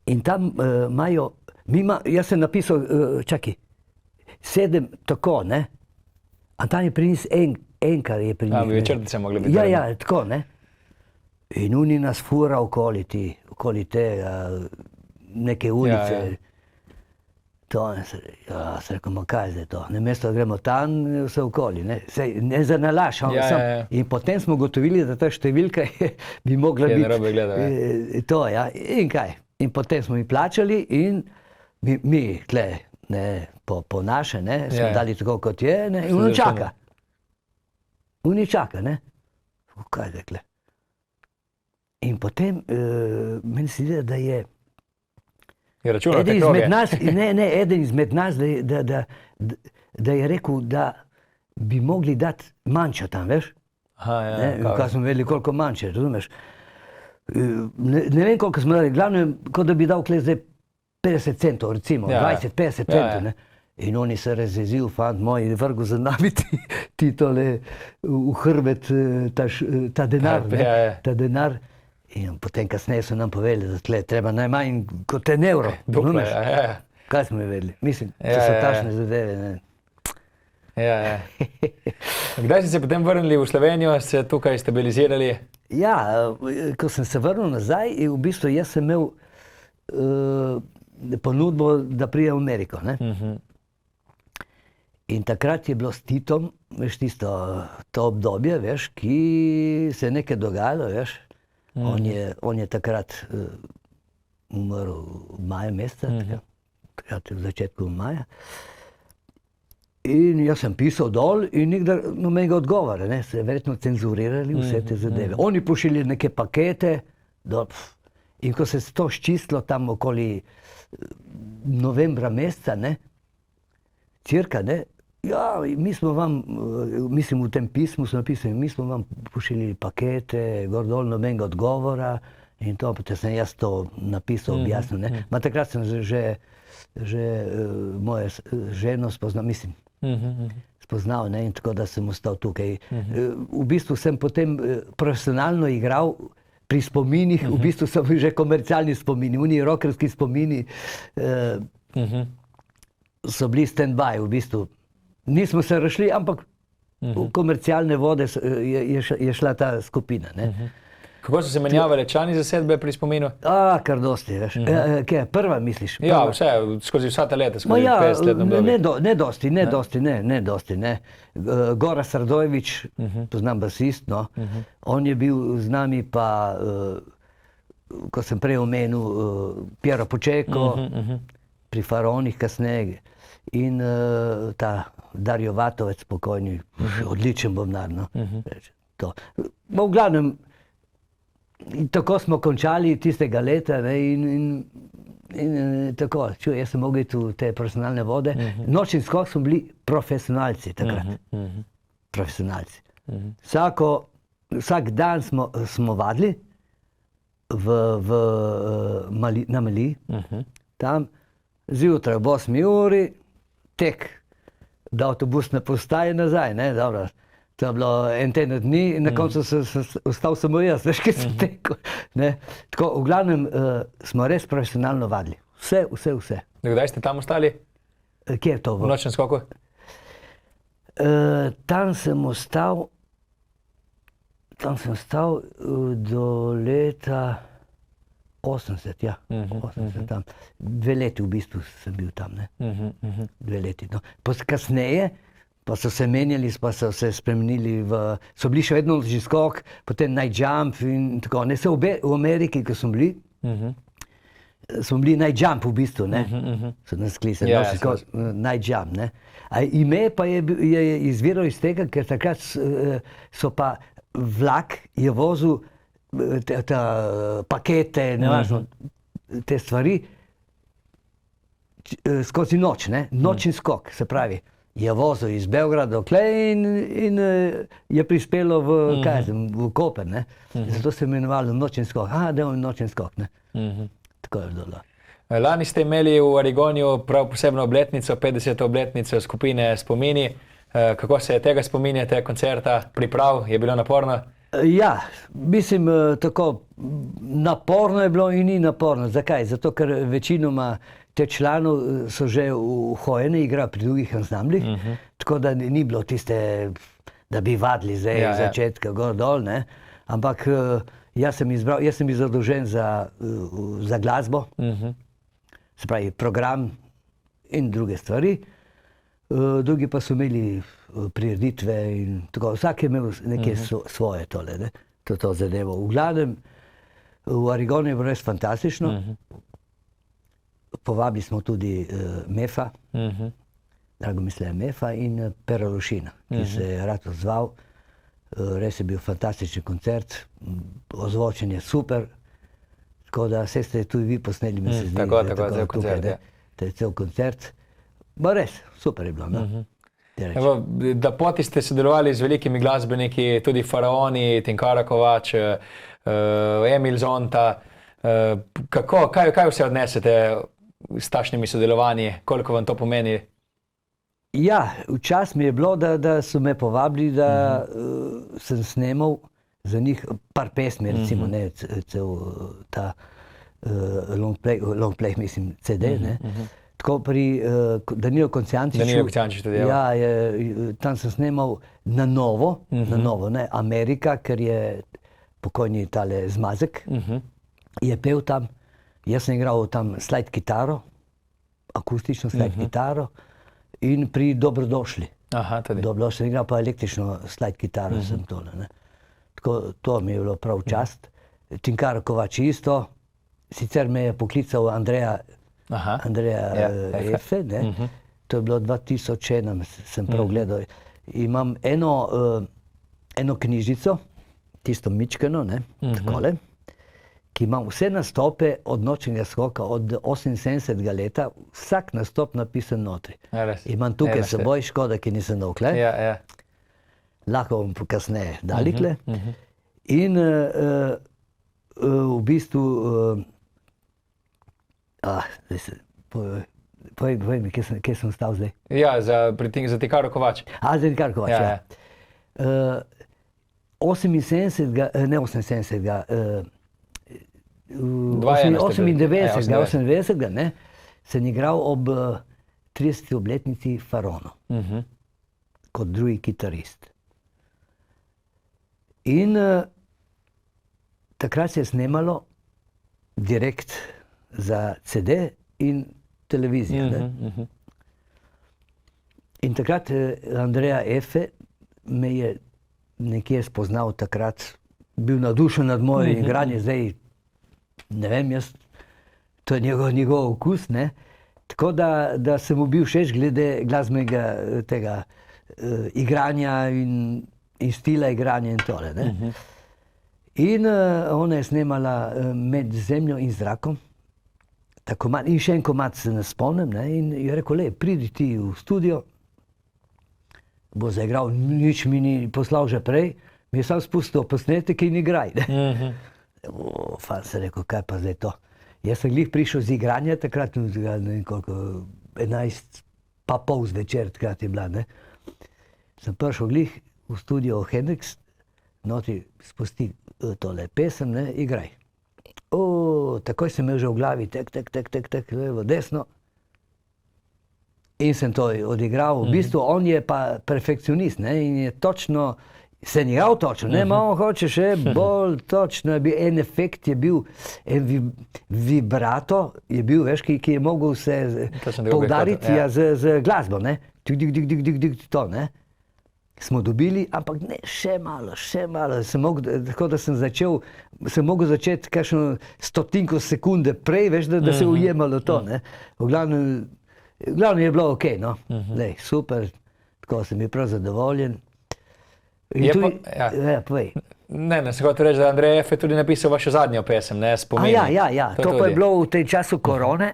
in tam imajo, jaz sem napisal, čakaj, 7 tako, ne. A tam je prinis enkar je prinis. Bi večertice mogli biti. Ja, tako, ne. In oni nas fura okoli te neke ulice. To, jaz rekel, kaj zdaj to? Namesto gremo tam, vse okoli, ne. Sej, ne za nalaš, in potem smo gotovili, da ta številka bi mogla biti. narobe gledal, to, ja. In kaj? In potem smo mi plačali in mi tle, ne, po naše, ne, smo dali tako, kot je, ne, in on čaka. On čaka, ne. Kaj zdaj tle? In potem meni se zdi, da je eden izmed nas, eden izmed nas, da je rekel, da bi mogli dati manjša tam, veš? Kaj smo vedeli, koliko manjše, razumeš? Ne vem, koliko smo dali, glavno je, kot da bi dal kle zdaj 50 centov, recimo, 20-50 centov, ne? In oni se razjezil, fant moj, vrgu za nami ti tole v hrbet, ta denar, ta denar. In potem kasneje so nam povedali, da tle treba najmanj kot €1, razumeš? Kaj smo vedeli? Mislim, to so tašne zadeve, ne. Kdaj ste se potem vrnili v Slovenijo, se tukaj stabilizirali? Ja, ko sem se vrnil nazaj, v bistvu jaz sem imel ponudbo, da pridem v Ameriko, ne. In takrat je bilo s Titom, veš, to obdobje, veš, ki se je nekaj dogajalo, veš. On je takrat umrl v maju meseca, takrat v začetku maja. In jaz sem pisal dol in nikdar nobenega odgovora, ne, se verjetno cenzurirali vse te zadeve. Oni pošiljali neke pakete, in ko se je to sčistilo tam okoli novembra meseca, ne, cirka, ne, ja, mi smo vam, mislim v tem pismu so napisali, mi smo vam pošiljali pakete, gor dol, nobenega odgovora in to, potem sem jaz to napisal, objasnil, ne. Ma takrat sem že mojo ženo spoznal, mislim, spoznal, ne, in tako da sem ostal tukaj. V bistvu sem potem profesionalno igral pri spominih, v bistvu so že komercialni spomini, oni rockerski spomini so bili stand-by, v bistvu. Nismo se razšli, ampak v komercialne vode je šla ta skupina, ne. Kako so se menjavale člani zasedbe pri spominu? Kar dosti, veš. Kaj, prva misliš? Ja, vse, skozi vsa ta leta, skozi 50 let obdobje. Ne dosti, ne. Gorazd Radojević, poznam basist, no. On je bil z nami pa, ko sem prej omenil, Piero Pučeko, pri Faraonih kasneje. In ta Dario Vatovec, pokojni, odličen bobnar, no. V glavnem, tako smo končali tistega leta, ne, in tako, jaz sem mogel iti v te profesionalne vode. Nočni skok smo bili profesionalci takrat. Profesionalci. Vsak dan smo vadili na Mali, tam, zjutraj ob 8 uri, tek do avtobusne postaje nazaj, ne, dobro. To je bilo en teden dni in na koncu ostal samo jaz, veš, kaj sem tekel, ne. Tako, v glavnem, smo res profesionalno vadili. Vse. Kdaj ste tam ostali? Kje je to? V nočnem skoku? Tam sem ostal do leta 80, ja. 80 tam. 2 leti v bistvu sem bil tam, ne. 2 leti, no. Kasneje pa so se menjali, pa so se spremenili so bili še vedno že skok, potem night jump in tako, ne. Se v Ameriki, ko smo bili, smo bili night jump v bistvu, ne. So nas klicali, night jump, ne. Ime pa je izviralo iz tega, ker takrat so pa vlak je vozil pakete, nevažno, te stvari skozi noč, ne, nočni skok, se pravi, je vozil iz Beograda dokle in je prispelo v Koper, ne, zato se je imenovalo nočni skok, da je nočni skok, ne, tako je bilo. Lani ste imeli v Arigoniju prav posebno obletnico, 50. obletnico skupine Spomini. Kako se tega spominjate, koncerta, priprav, je bilo naporno? Ja, mislim, tako naporno je bilo in ni naporno. Zakaj? Zato, ker večinoma te članov so že uhojeni, igrajo pri drugih ansamblih, tako da ni bilo tiste, da bi vadili zdaj od začetka gor dol, ne. Ampak jaz sem bil zadolžen za glasbo, se pravi program in druge stvari. Drugi pa so imeli prireditve in tako, vsak je imel nekaj svoje tole, ne, to zadevo. V glavnem, v Arigonu je bilo res fantastično. Povabili smo tudi Mefa, Dragomislaja Mefa in Pera Lušina, ki se je rad odzval. Res je bil fantastičen koncert, ozvočenje super, tako da vse ste tudi vi posneli, mi se zdi, cel koncert, ja. Cel koncert. Ba res, super je bilo, no. Da poti ste sodelovali z velikimi glasbeniki, tudi Faraoni, Tinkara Kovač, Emil Zonta. Kaj vse odnesete s takšnimi sodelovanji? Koliko vam to pomeni? Ja, včasih mi je bilo, da so me povabili, da sem snemal za njih par pesmi, recimo, ne, cel ta long play, mislim, CD, ne. Tako pri Danilu Kocijančiču, ja, tam sem snemal na novo, ne, Amerika, ker je pokojni tale Zmazek, je pel tam, jaz sem igral tam slide kitaro, akustično slide kitaro in pri Dobrodošli. Dobrodošli sem igral pa električno slide kitaro, sem tole, ne. Tako, to mi je bilo prav čast. Tinkara Kovač isto, sicer me je poklical Andreja Efe, ne. To je bilo 2001, sem prav gledal. Imam eno knjižico, tisto mičkeno, ne, takole, ki imam vse nastope od nočnega skoka od 78. leta, vsak nastop napisan notri. Imam tukaj s seboj, škoda, ki nisem dovkle. Lahko bom kasneje dalikle. In v bistvu povej mi, kje sem stal zdaj? Ja, za Tinkaro Kovač. Za Tinkaro Kovač, ja. 98, ne, sem igral ob 30. obletnici Faraonov, kot drugi kitarist. In takrat se je snemalo direkt za CD in televizijo, ne. In takrat Andreja Efe me je nekje spoznal takrat, bil navdušen nad mojim igranjem, zdaj ne vem jaz, to je njegov okus, ne. Tako da sem mu bil všeč glede glasbenega tega igranja in stila igranja in tole, ne. In ona je snemala Med zemljo in zrakom, in še en komad se ne spomnim, ne, in je rekel, pridi ti v studio, bo zaigral, nič mi ni poslal že prej, mi je sam spustil posnetek in igraj, ne. Fant se rekel, kaj pa zdaj to. Jaz sem glih prišel z igranja, takrat, ne vem koliko, 11 pa pol zvečer, takrat je bila, ne. Sem prišel glih v studio Hendrix, noti spusti tole pesem, ne, igraj. Takoj sem imel že v glavi, tek, levo, desno. in sem to odigral. V bistvu on je pa perfekcionist, ne, in je točno, se je igral točno, ne, on hoče še bolj točno, je bil en efekt, je bil en vibrato, je bil, veš, ki je mogel se poudariti z glasbo, ne, to, ne. Smo dobili, ampak ne, še malo, tako da sem mogel začeti kakšno stotinko sekunde prej, veš, da se je ujemalo to, ne. V glavnem je bilo okej, no, lej, super, tako sem bil prav zadovoljen. In tudi, povej. Ne, se hotel reči, da Andrej F. je tudi napisal vašo zadnjo pesem, ne, Spomini. Ja, to pa je bilo v tem času korone,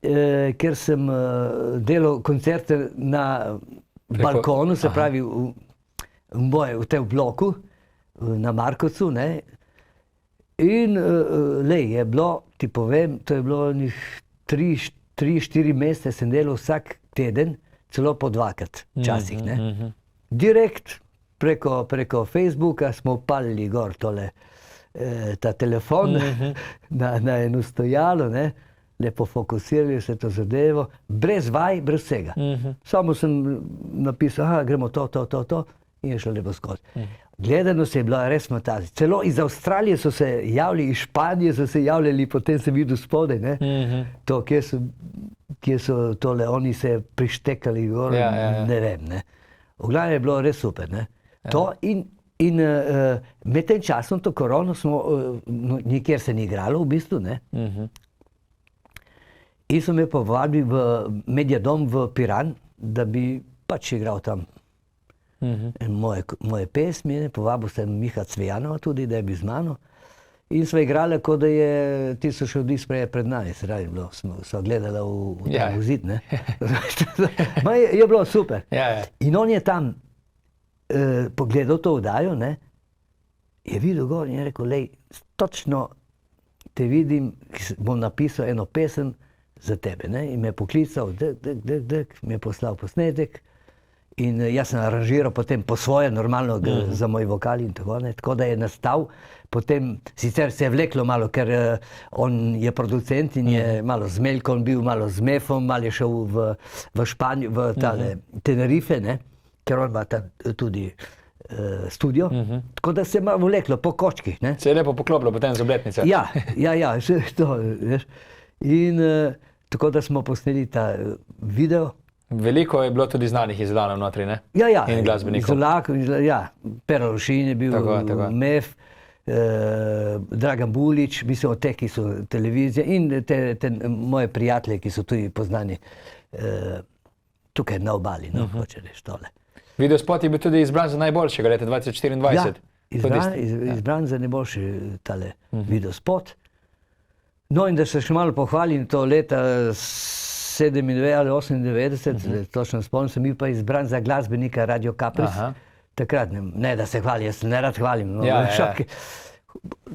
ker sem delal koncerte na balkonu, se pravi v tem bloku, na Markovcu, ne. In lej, je bilo, ti povem, to je bilo 3-4 mesece sem delal vsak teden, celo po 2-krat, včasih, ne. Direkt preko Facebooka smo palili gor tole, ta telefon na eno stojalo, ne. Lepo fokusirali se to zadevo, brez vaj, brez vsega. Samo sem napisal, gremo to in je šlo lepo skozi. Gledanost je bila res fantastična. Celo iz Avstralije so se javili, iz Španije so se javljali, potem sem videl spodaj, ne, to, kje so tole, oni se prištekali gor, ne vem, ne. V glavnem je bilo res super, ne. To in med tem časom, to korono smo, nikjer se ni igralo v bistvu, ne. In so me povabili v Mediadom v Piran, da bi pač igral tam moje pesmi, povabil sem Miha Cvejanova tudi, da je bil z mano. In sva igrala, kot da je Tisoč ljudi spreje pred nami, se pravi, sva gledala v zid, ne. Je bilo super. In on je tam pogledal to oddajo, ne, je videl gor in je rekel, lej, točno te vidim, bom napisal eno pesem za tebe, ne, in me je poklical, mi je poslal posnetek in jaz sem aranžiral potem po svoje, normalno za moj vokal in tako, ne, tako da je nastal, potem sicer se je vleklo malo, ker on je producent in je malo z Meljkom bil, malo z Mefom, malo je šel v Španijo, v tale Tenerife, ne, ker on ima tam tudi studio, tako da se je malo vleklo po kočkih, ne. Se je lepo poklopilo potem z obletnice. Ja, še to, veš. In tako da smo posneli ta video. Veliko je bilo tudi znanih izdanov notri, ne? In glasbenikov. Pero Lovšin je bil, Mef, Dragan Bulič, mislim od teh, ki so televizije in te moje prijatelje, ki so tudi poznani tukaj na obali, no, hoče reči tole. Videospot je bil tudi izbran za najboljšega leta 2024. Ja, izbran za najboljši tale videospot. No, in da se še malo pohvalim, to leta 97 ali 98, točno spomnim, sem bil pa izbran za glasbenika Radio Kapris. Takrat, ne da se hvali, jaz se ne rad hvalim.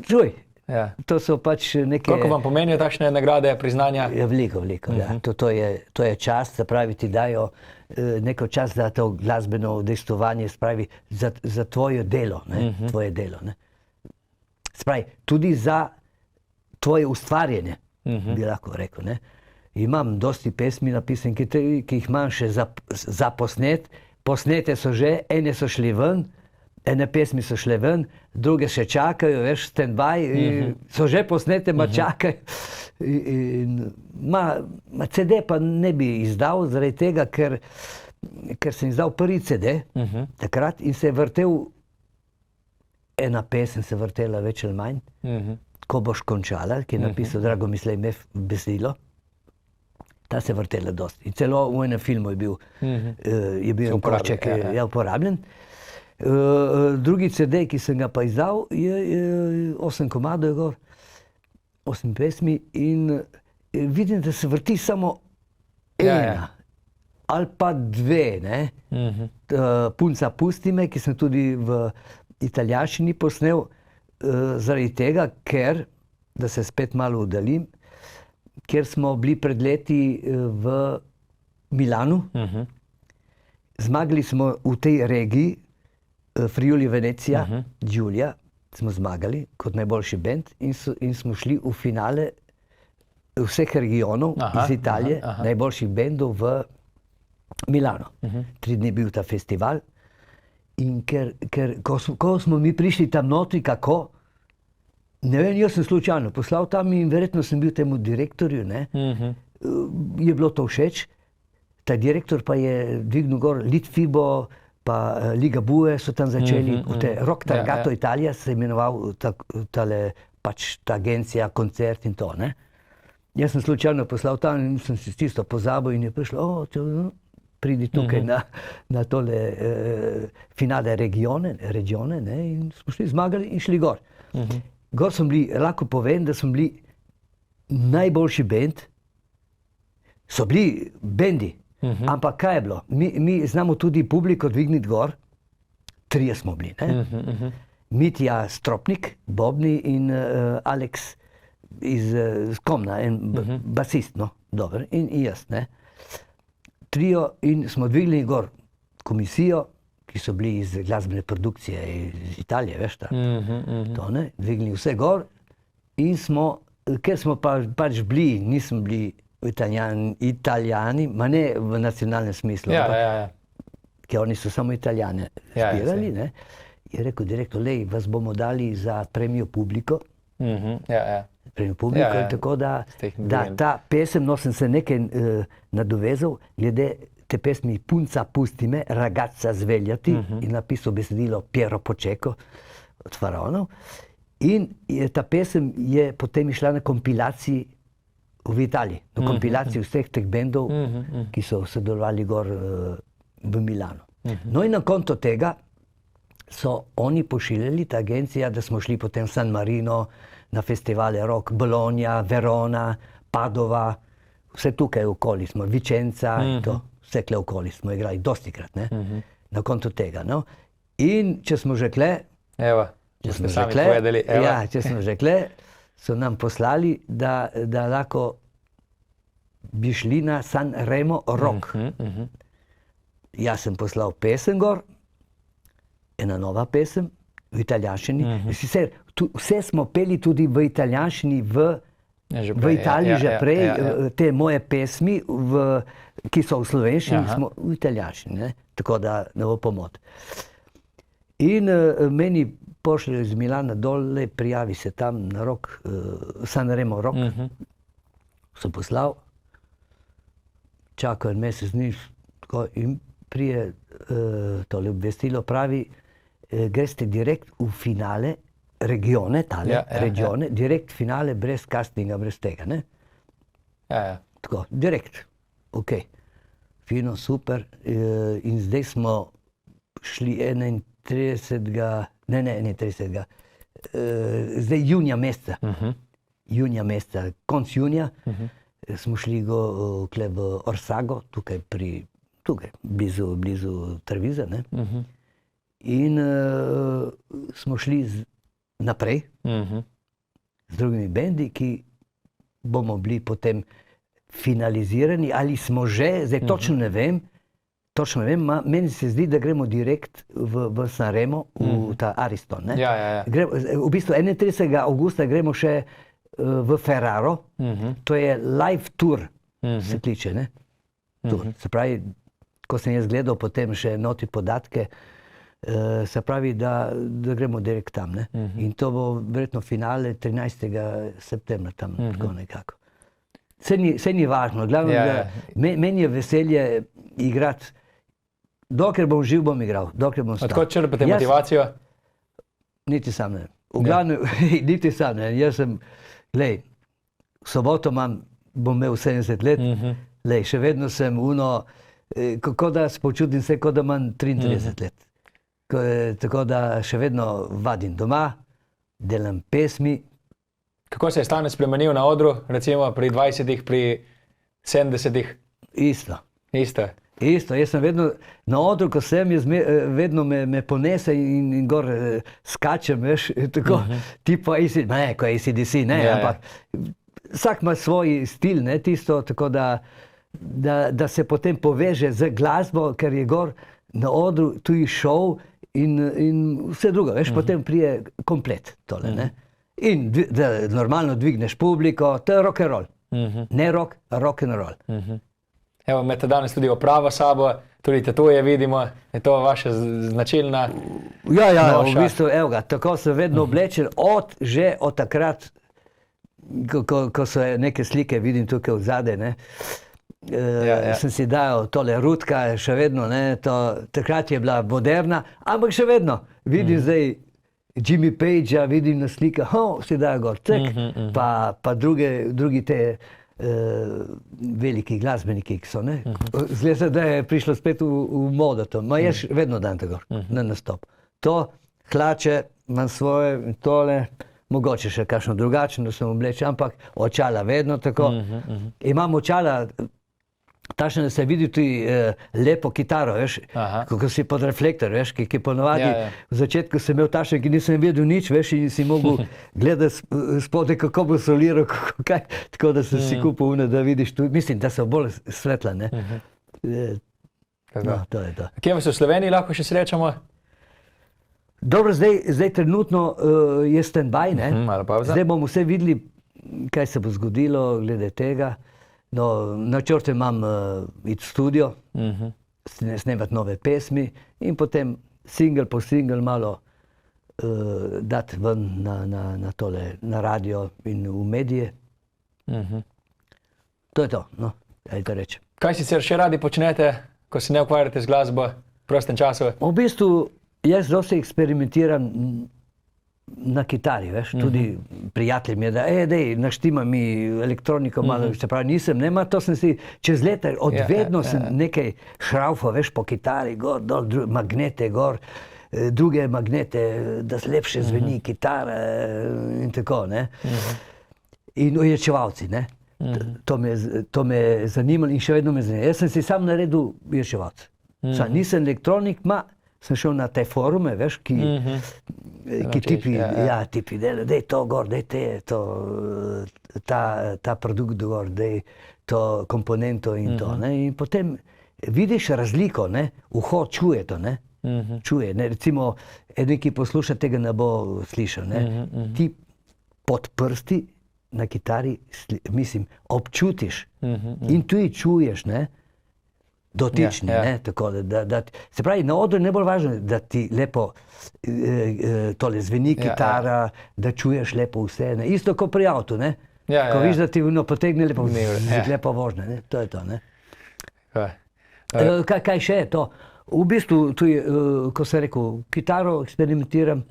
Čuj, to so pač neke... Koliko vam pomenijo takšne nagrade, priznanja? Veliko, ja. To je čast, se pravi, ti dajo neko čast za to glasbeno udejstvovanje, se pravi, za tvoje delo, ne. Se pravi, tudi za tvoje ustvarjanje, bi lahko rekel, ne. Imam dosti pesmi napisan, ki jih imam še za posnet. Posnete so že, ene so šli ven, ene pesmi so šle ven, druge še čakajo, veš, stand-by, so že posnete, ma čakajo. CD pa ne bi izdal, zaradi tega, ker sem izdal prvi CD takrat in se je vrtel, ena pesem se vrtela več ali manj, Ko boš končala, ki je napisal Dragomislej Mef besedilo. Ta se vrtela dosti. In celo v enem filmu je bil en košček uporabljen. Drugi CD, ki sem ga pa izdal, je 8 komadov je gor, 8 pesmi in vidim, da se vrti samo ena ali pa dve, ne. Punca pusti me, ki sem tudi v italijanščini posnel, zaradi tega, ker, da se spet malo uddaljim, ker smo bili pred leti v Milanu, zmagali smo v tej regiji, Friuli Venecija, Giulia, smo zmagali kot najboljši bend in smo šli v finale vseh regionov iz Italije, najboljših bendov v Milano. 3 dni je bil ta festival in ko smo mi prišli tam notri, kako, ne vem, jaz sem slučajno poslal tam in verjetno sem bil temu direktorju, ne, je bilo to všeč. Ta direktor pa je dvignil gor Litfibo, pa Ligabue so tam začeli, Rock Targato Italija se je imenoval pač ta agencija, koncert in to, ne. Jaz sem slučajno poslal tam in sem si čisto pozabil in je prišlo, pridi tukaj na tole finale regione, ne, in smo šli, zmagali in šli gor. Gor smo bili, lahko povem, da smo bili najboljši bend, so bili bendi, ampak kaj je bilo? Mi znamo tudi publiko dvigniti gor, 3 smo bili, ne. Mitja Stropnik, Bobni in Alex iz Komna, en basist, no, dober, in jaz, ne. Trio in smo dvignili gor komisijo, ki so bili iz glasbene produkcije iz Italije, veš ta, to, ne, dvignili vse gor in smo, ker smo pač bili, nismo bili Italijani, ma ne v nacionalnem smislu, ker oni so samo Italijane spirali, ne, je rekel direktor, lej, vas bomo dali za premijo publiko, premijo publiko, tako da ta pesem, no sem se nekaj nadovezal, glede te pesmi Punca pusti me, ragazza svegliati, in napisal besedilo Piero Počeko od Faraonov. In ta pesem je potem išla na kompilaciji v Italiji, na kompilaciji vseh teh bendov, ki so sodelovali gor v Milano. No in na konto tega so oni pošiljali, ta agencija, da smo šli potem v San Marino, na festivale rock, Bologna, Verona, Padova, vse tukaj okoli smo, Vicenza, to, vse kle okoli smo igrali, dostikrat, ne, na konto tega, no. In če smo že kle, če smo že kle, so nam poslali, da lahko bi šli na San Remo rock. Jaz sem poslal pesem gor, ena nova pesem v italijanščini. Sicer vse smo peli tudi v italijanščini v Italiji že prej, te moje pesmi, ki so v slovenščini, smo v italijanščini, ne? Tako da ne bo pomot. In meni pošljajo iz Milana dole, prijavi se tam na rock, San Remo rock. Sem poslal, čakal en mesec dni, in prije tole obvestilo pravi, greste direkt v finale, regione, direkt finale, brez castinga, brez tega, ne? Tako, direkt, ok. Fino, super. In zdaj smo šli 31. Zdaj junija meseca, konc junija, smo šli kle v Orsago, tukaj blizu Treviza, ne? In smo šli naprej z drugimi bendi, ki bomo bili potem finalizirani, ali smo že, zdaj točno ne vem, meni se zdi, da gremo direkt v San Remo, v ta Ariston, ne? V bistvu 31. avgusta gremo še v Ferraro, to je live tour, se kliče, ne? Se pravi, ko sem jaz gledal potem še noti podatke, se pravi, da gremo direkt tam, ne? In to bo verjetno finale 13. septembra tam, tako nekako. Saj ni važno, glavno, meni je veselje igrati, dokler bom živ, bom igral, dokler bom stal. Odkot črpate motivacijo? Niti sam ne. V glavnem, niti sam ne. Jaz sem, glej, v soboto bom imel 70 let, glej, še vedno sem kako da spočutim se, kot da imam 33 let. Tako da še vedno vadim doma, delam pesmi. Kako se je stanje spremenil na odru, recimo pri 20-ih, pri 70-ih? Isto. Isto? Isto, jaz sem vedno na odru, ko sem, vedno me ponese in gor skačem, veš, tako, tipo AC/DC, ne, ampak vsak ima svoj stil, ne, tisto, tako da se potem poveže z glasbo, ker je gor na odru, tu je šov in vse drugo, veš, potem prije komplet tole, ne. In da normalno dvigneš publiko, to je rock and roll. Ne rock, rock and roll. Evo, imate danes tudi opravo sabo, tudi tatuje vidimo, je to vaša značilna Ja, noša? v bistvu, evo ga, tako sem vedno oblečen, že od takrat, ko so neke slike, vidim tukaj odzadaj, ne, sem si dal tole rutka, še vedno, ne, takrat je bila moderna, ampak še vedno, vidim zdaj Jimmy Pagea, vidim na slikah, si dajo gor, pa drugi te veliki glasbeniki, ki so, ne, zgleda, da je prišlo spet v modo to, ma jaz vedno dan te gor, na nastop. To, hlače, imam svoje, tole, mogoče še kakšno drugačno, da sem oblečen, ampak očala vedno tako. Imam očala, takšne, da se vidi tudi lepo kitaro, veš, kako si pod reflektor, veš, ki ponovadi v začetku sem imel takšne, ki nisem vedel nič, veš, in si mogel gledati spodaj, kako bo soliral, kaj, tako da sem si kupil une, da vidiš tu, mislim, da so bolj svetla, ne. No, to je to. Kje vas v Sloveniji lahko še srečamo? Dobro, zdaj trenutno je stand-by, ne. Malo pauza. Zdaj bomo vse videli, kaj se bo zgodilo glede tega. No, načrte imam iti v studio, snemati nove pesmi in potem single po single malo dati ven na tole, na radio in v medije. To je to, no, kaj to rečem. Kaj sicer še radi počnete, ko se ne ukvarjate z glasbo v prostem času? V bistvu jaz dosti eksperimentiram na kitari, veš, tudi prijatelj mi je, da dej, naštima mi elektroniko malo, čeprav nisem, nema, to sem si čez leta, odvedno sem nekaj šraufal, veš, po kitari, gor, dol, magnete, gor, druge magnete, da lepše zveni kitara in tako, ne. In ojačevalci, ne. To me je zanimalo in še vedno me zanima. Jaz sem si sam naredil ojačevalce. Nisem elektronik, sem šel na te forume, veš, ki tipi, dej to gor, dej ta produkt gor, dej to komponento in to, ne. In potem vidiš razliko, ne, uho čuje to, ne. Čuje, ne, recimo, eden, ki posluša, tega ne bo slišal, ne. Ti pod prsti na kitari, mislim, občutiš in tudi čuješ, ne. Dotični, ne, tako da, se pravi, na odru je najbolj važno, da ti lepo tole zveni kitara, da čuješ lepo vse, ne, isto kot pri avtu, ne, ko viš, da ti potegne lepo vožnja, ne, to je to, ne. Kaj še je to? V bistvu, tudi, ko sem rekel, kitaro eksperimentiram,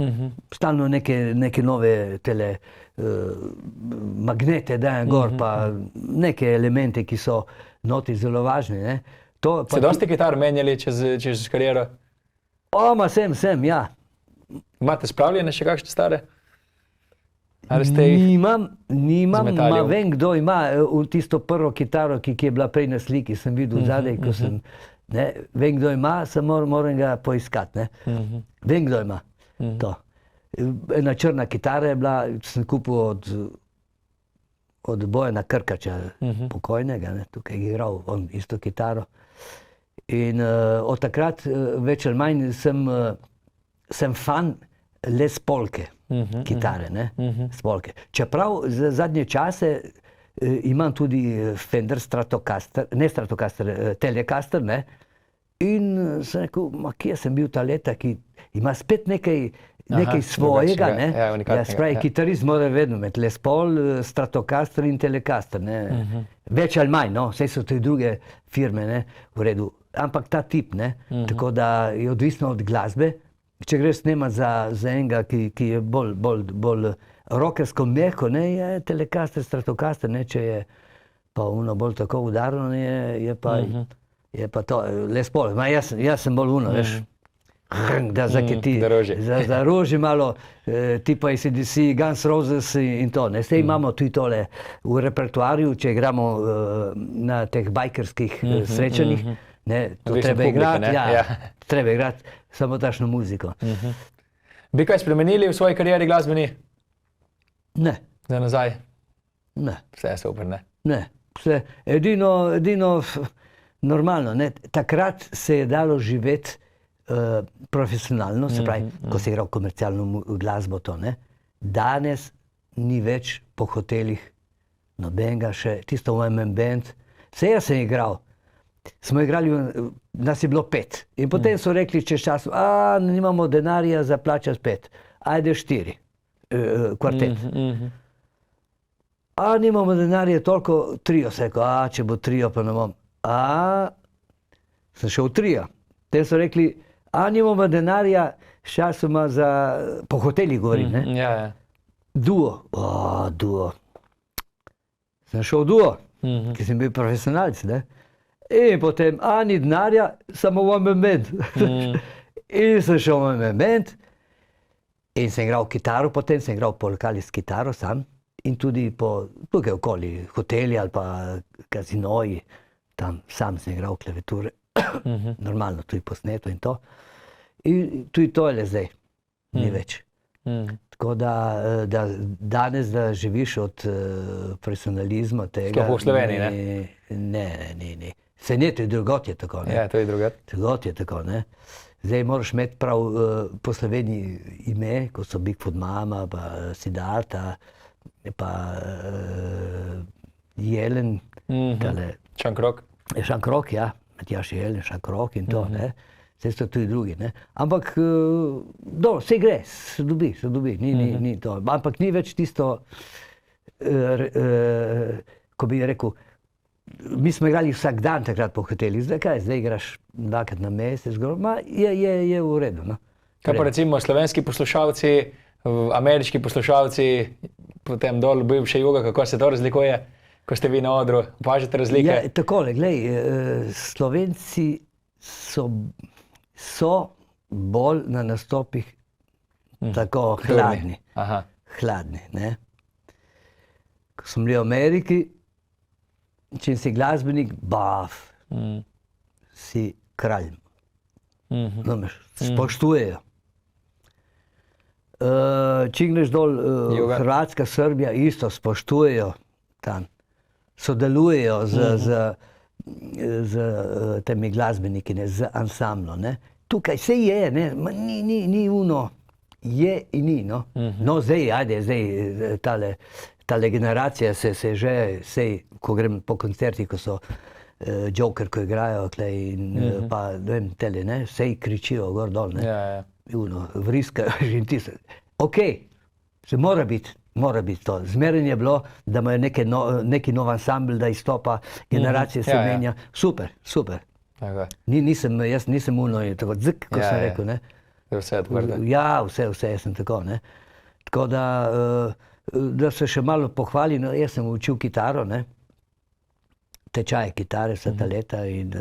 stalno neke nove tele magnete dajem gor, pa neke elemente, ki so noti zelo važni, ne. Ste dosti kitar menjali čez kariero? Sem, ja. Imate spravljene še kakšne stare? Ali ste jih Nimam, vem, kdo ima tisto prvo kitaro, ki je bila prej na sliki, sem videl zadaj, ko sem, ne, vem, kdo ima, samo moram ga poiskati, ne. Vem, kdo ima to. Ena črna kitara je bila, sem kupil od Bojana Krkača, pokojnega, ne, tukaj je igral on isto kitaro. In od takrat več ali manj sem fan Les Polke kitare, ne, Polke. Čeprav za zadnje čase imam tudi Fender Stratocaster, ne Stratocaster, Telecaster, ne, in sem rekel, kje sem bil ta leta, ki ima spet nekaj svojega, ne, se pravi, kitarist mora vedno imeti Les Paul, Stratocaster in Telecaster, ne, več ali manj, no, vse so te druge firme, ne, v redu, ampak ta tip, ne, tako da je odvisno od glasbe, če greš snemati za enega, ki je bolj rockersko mehko, ne, je Telecaster, Stratocaster, ne, če je pa ono bolj tako udarno, je pa to Les Paul, jaz sem bolj uno, veš, da zaketi, zaroži malo, tipa AC/DC, Guns N' Roses in to, ne, zdaj imamo tudi tole v repertoarju, če igramo na teh bajkerskih srečanjih, ne, to treba igrati, treba igrati samo takšno muziko. Bi kaj spremenili v svoji karieri glasbeni? Ne. Za nazaj? Ne. Vse je super, ne? Ne, vse, edino normalno, ne, takrat se je dalo živeti profesionalno, se pravi, ko si igral komercialno glasbo to, ne. Danes ni več po hotelih nobenega še, tisto v MM band. Se jaz sem igral. Smo igrali, nas je bilo 5. In potem so rekli čez čas, nimamo denarja za plačati 5. Ajde 4, kvartet. Nimamo denarja toliko, 3, se rekel, če bo 3, pa ne bom. Sem šel v 3. Potem so rekli, nimamo denarja, sčasoma za, po hotelih govorim, ne? Ja. Duo. Duo. Sem šel v duo, ki sem bil profesionalc, ne? In potem, ni denarja, samo v MM band. In sem šel v MM band in sem igral kitaro, potem sem igral po lokali s kitaro sam in tudi po tukaj okoli hoteli ali pa kazinoji, tam sam sem igral klaviature, normalno tudi posneto in to. In tudi to je le zdaj, ni več. Tako da danes, da živiš od profesionalizma tega... Sploh v Sloveniji, ne? Ne. Se ne, tudi drugot je tako, ne? Ja, to je drugot. Drugot je tako, ne? Zdaj moraš imeti prav po Sloveniji ime, kot so Bigfoot Mama, pa Siddharta, pa Jelen, Šankrok. Šankrok, ja. Matjaž Jelen, Šankrok in to, ne? Zdaj so tudi drugi, ne? Ampak, se gre, se dobi, ni to. Ampak ni več tisto, ko bi rekel, mi smo igrali vsak dan takrat po hotelih, zdaj igraš 2-krat na mesec, je v redu, no. Kaj pa recimo slovenski poslušalci, ameriški poslušalci, potem dol bivše Juga, kako se to razlikuje, ko ste vi na odru, opažate razlike? Ja, takole, glej, Slovenci so bolj na nastopih tako hladni. Hladni, ne. Ko smo bili v Ameriki, če si glasbenik, si kralj. Spoštujejo. Če greš dol, Hrvatska, Srbija, isto spoštujejo tam. Sodelujejo z temi glasbeniki, z ansamblom, ne. Tukaj se je, ne, ni uno, je in ni, no. No, zdaj, tale generacija se že, ko grem po koncertih, ko so Joker, ko igrajo, pa ne vem, tele, ne, sej kričijo gor dol, ne. Uno, vriskajo in tisto. Okej, se mora biti to. Zmeraj je bilo, da imajo neki nov ansambl, da izstopa, generacije se menja. Super. Jaz nisem uno, tako zik, ko sem rekel, ne. Vse odprto. Ja, vse, jaz sem tako, ne. Tako da se še malo pohvalim, jaz sem učil kitaro, ne. Tečaje kitare vsa ta leta in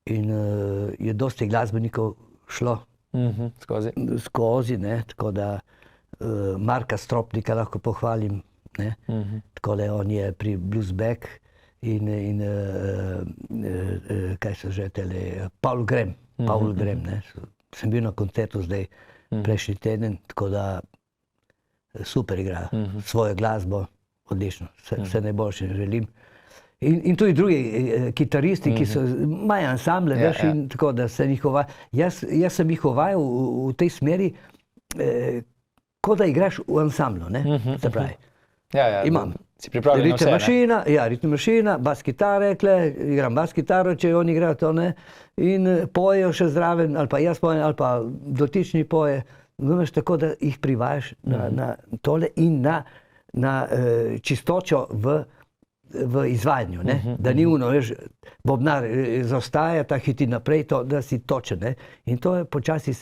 je dosti glasbenikov šlo skozi, ne, tako da Marka Stropnika lahko pohvalim, ne. Takole on je pri Bluesback in kaj so že tele, Paul Graham, ne. Sem bil na koncertu zdaj prejšnji teden, tako da super igrajo, svojo glasbo, odlično, vse najboljše želim. In tudi drugi kitaristi, ki imajo ansamble, veš, in tako da se njih uvaja. Jaz sem jih uvajal v tej smeri, kot da igraš v ansamblu, ne, se pravi. Imam ritm mašina, bas kitare, igram bas kitaro, če oni igrajo to, ne, in pojejo še zraven, ali pa jaz pojem, ali pa dotični poje, veš, tako da jih privajaš na tole in na čistočo v izvajanju, ne, da ni uno, veš, bobnar zaostaja, ta hiti naprej, da si točen, ne, in to je počasi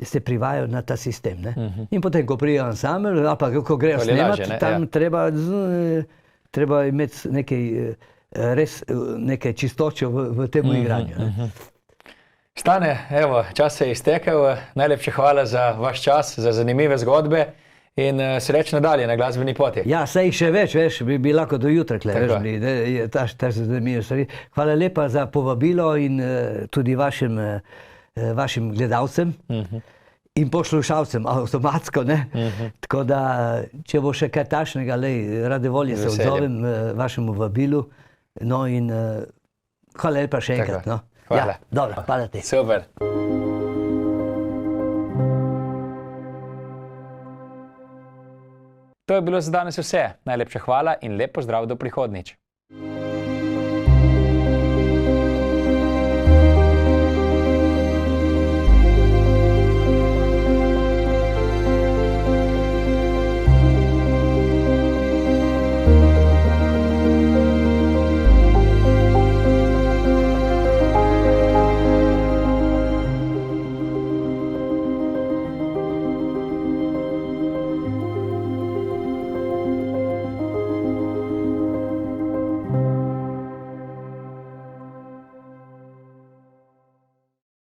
se privajajo na ta sistem, ne. In potem, ko prije ansambl, ali pa ko grejo snemati, tam treba imeti nekaj čistočo v tem igranju. Stane, evo, čas se je iztekel, najlepše hvala za vaš čas, za zanimive zgodbe in srečno dalje na glasbeni poti. Ja, saj še več, veš, bi lahko do jutra, veš, ta zanimive stvari. Hvala lepa za povabilo in tudi vašim gledalcem in poslušalcem avtomatsko, ne. Tako da, če bo še kaj takšnega, rade volje se odzovem vašemu vabilu. No in hvala lepa še enkrat, no. Hvala. Dobro, hvala ti. Super. To je bilo za danes vse. Najlepša hvala in lep pozdrav do prihodnjič.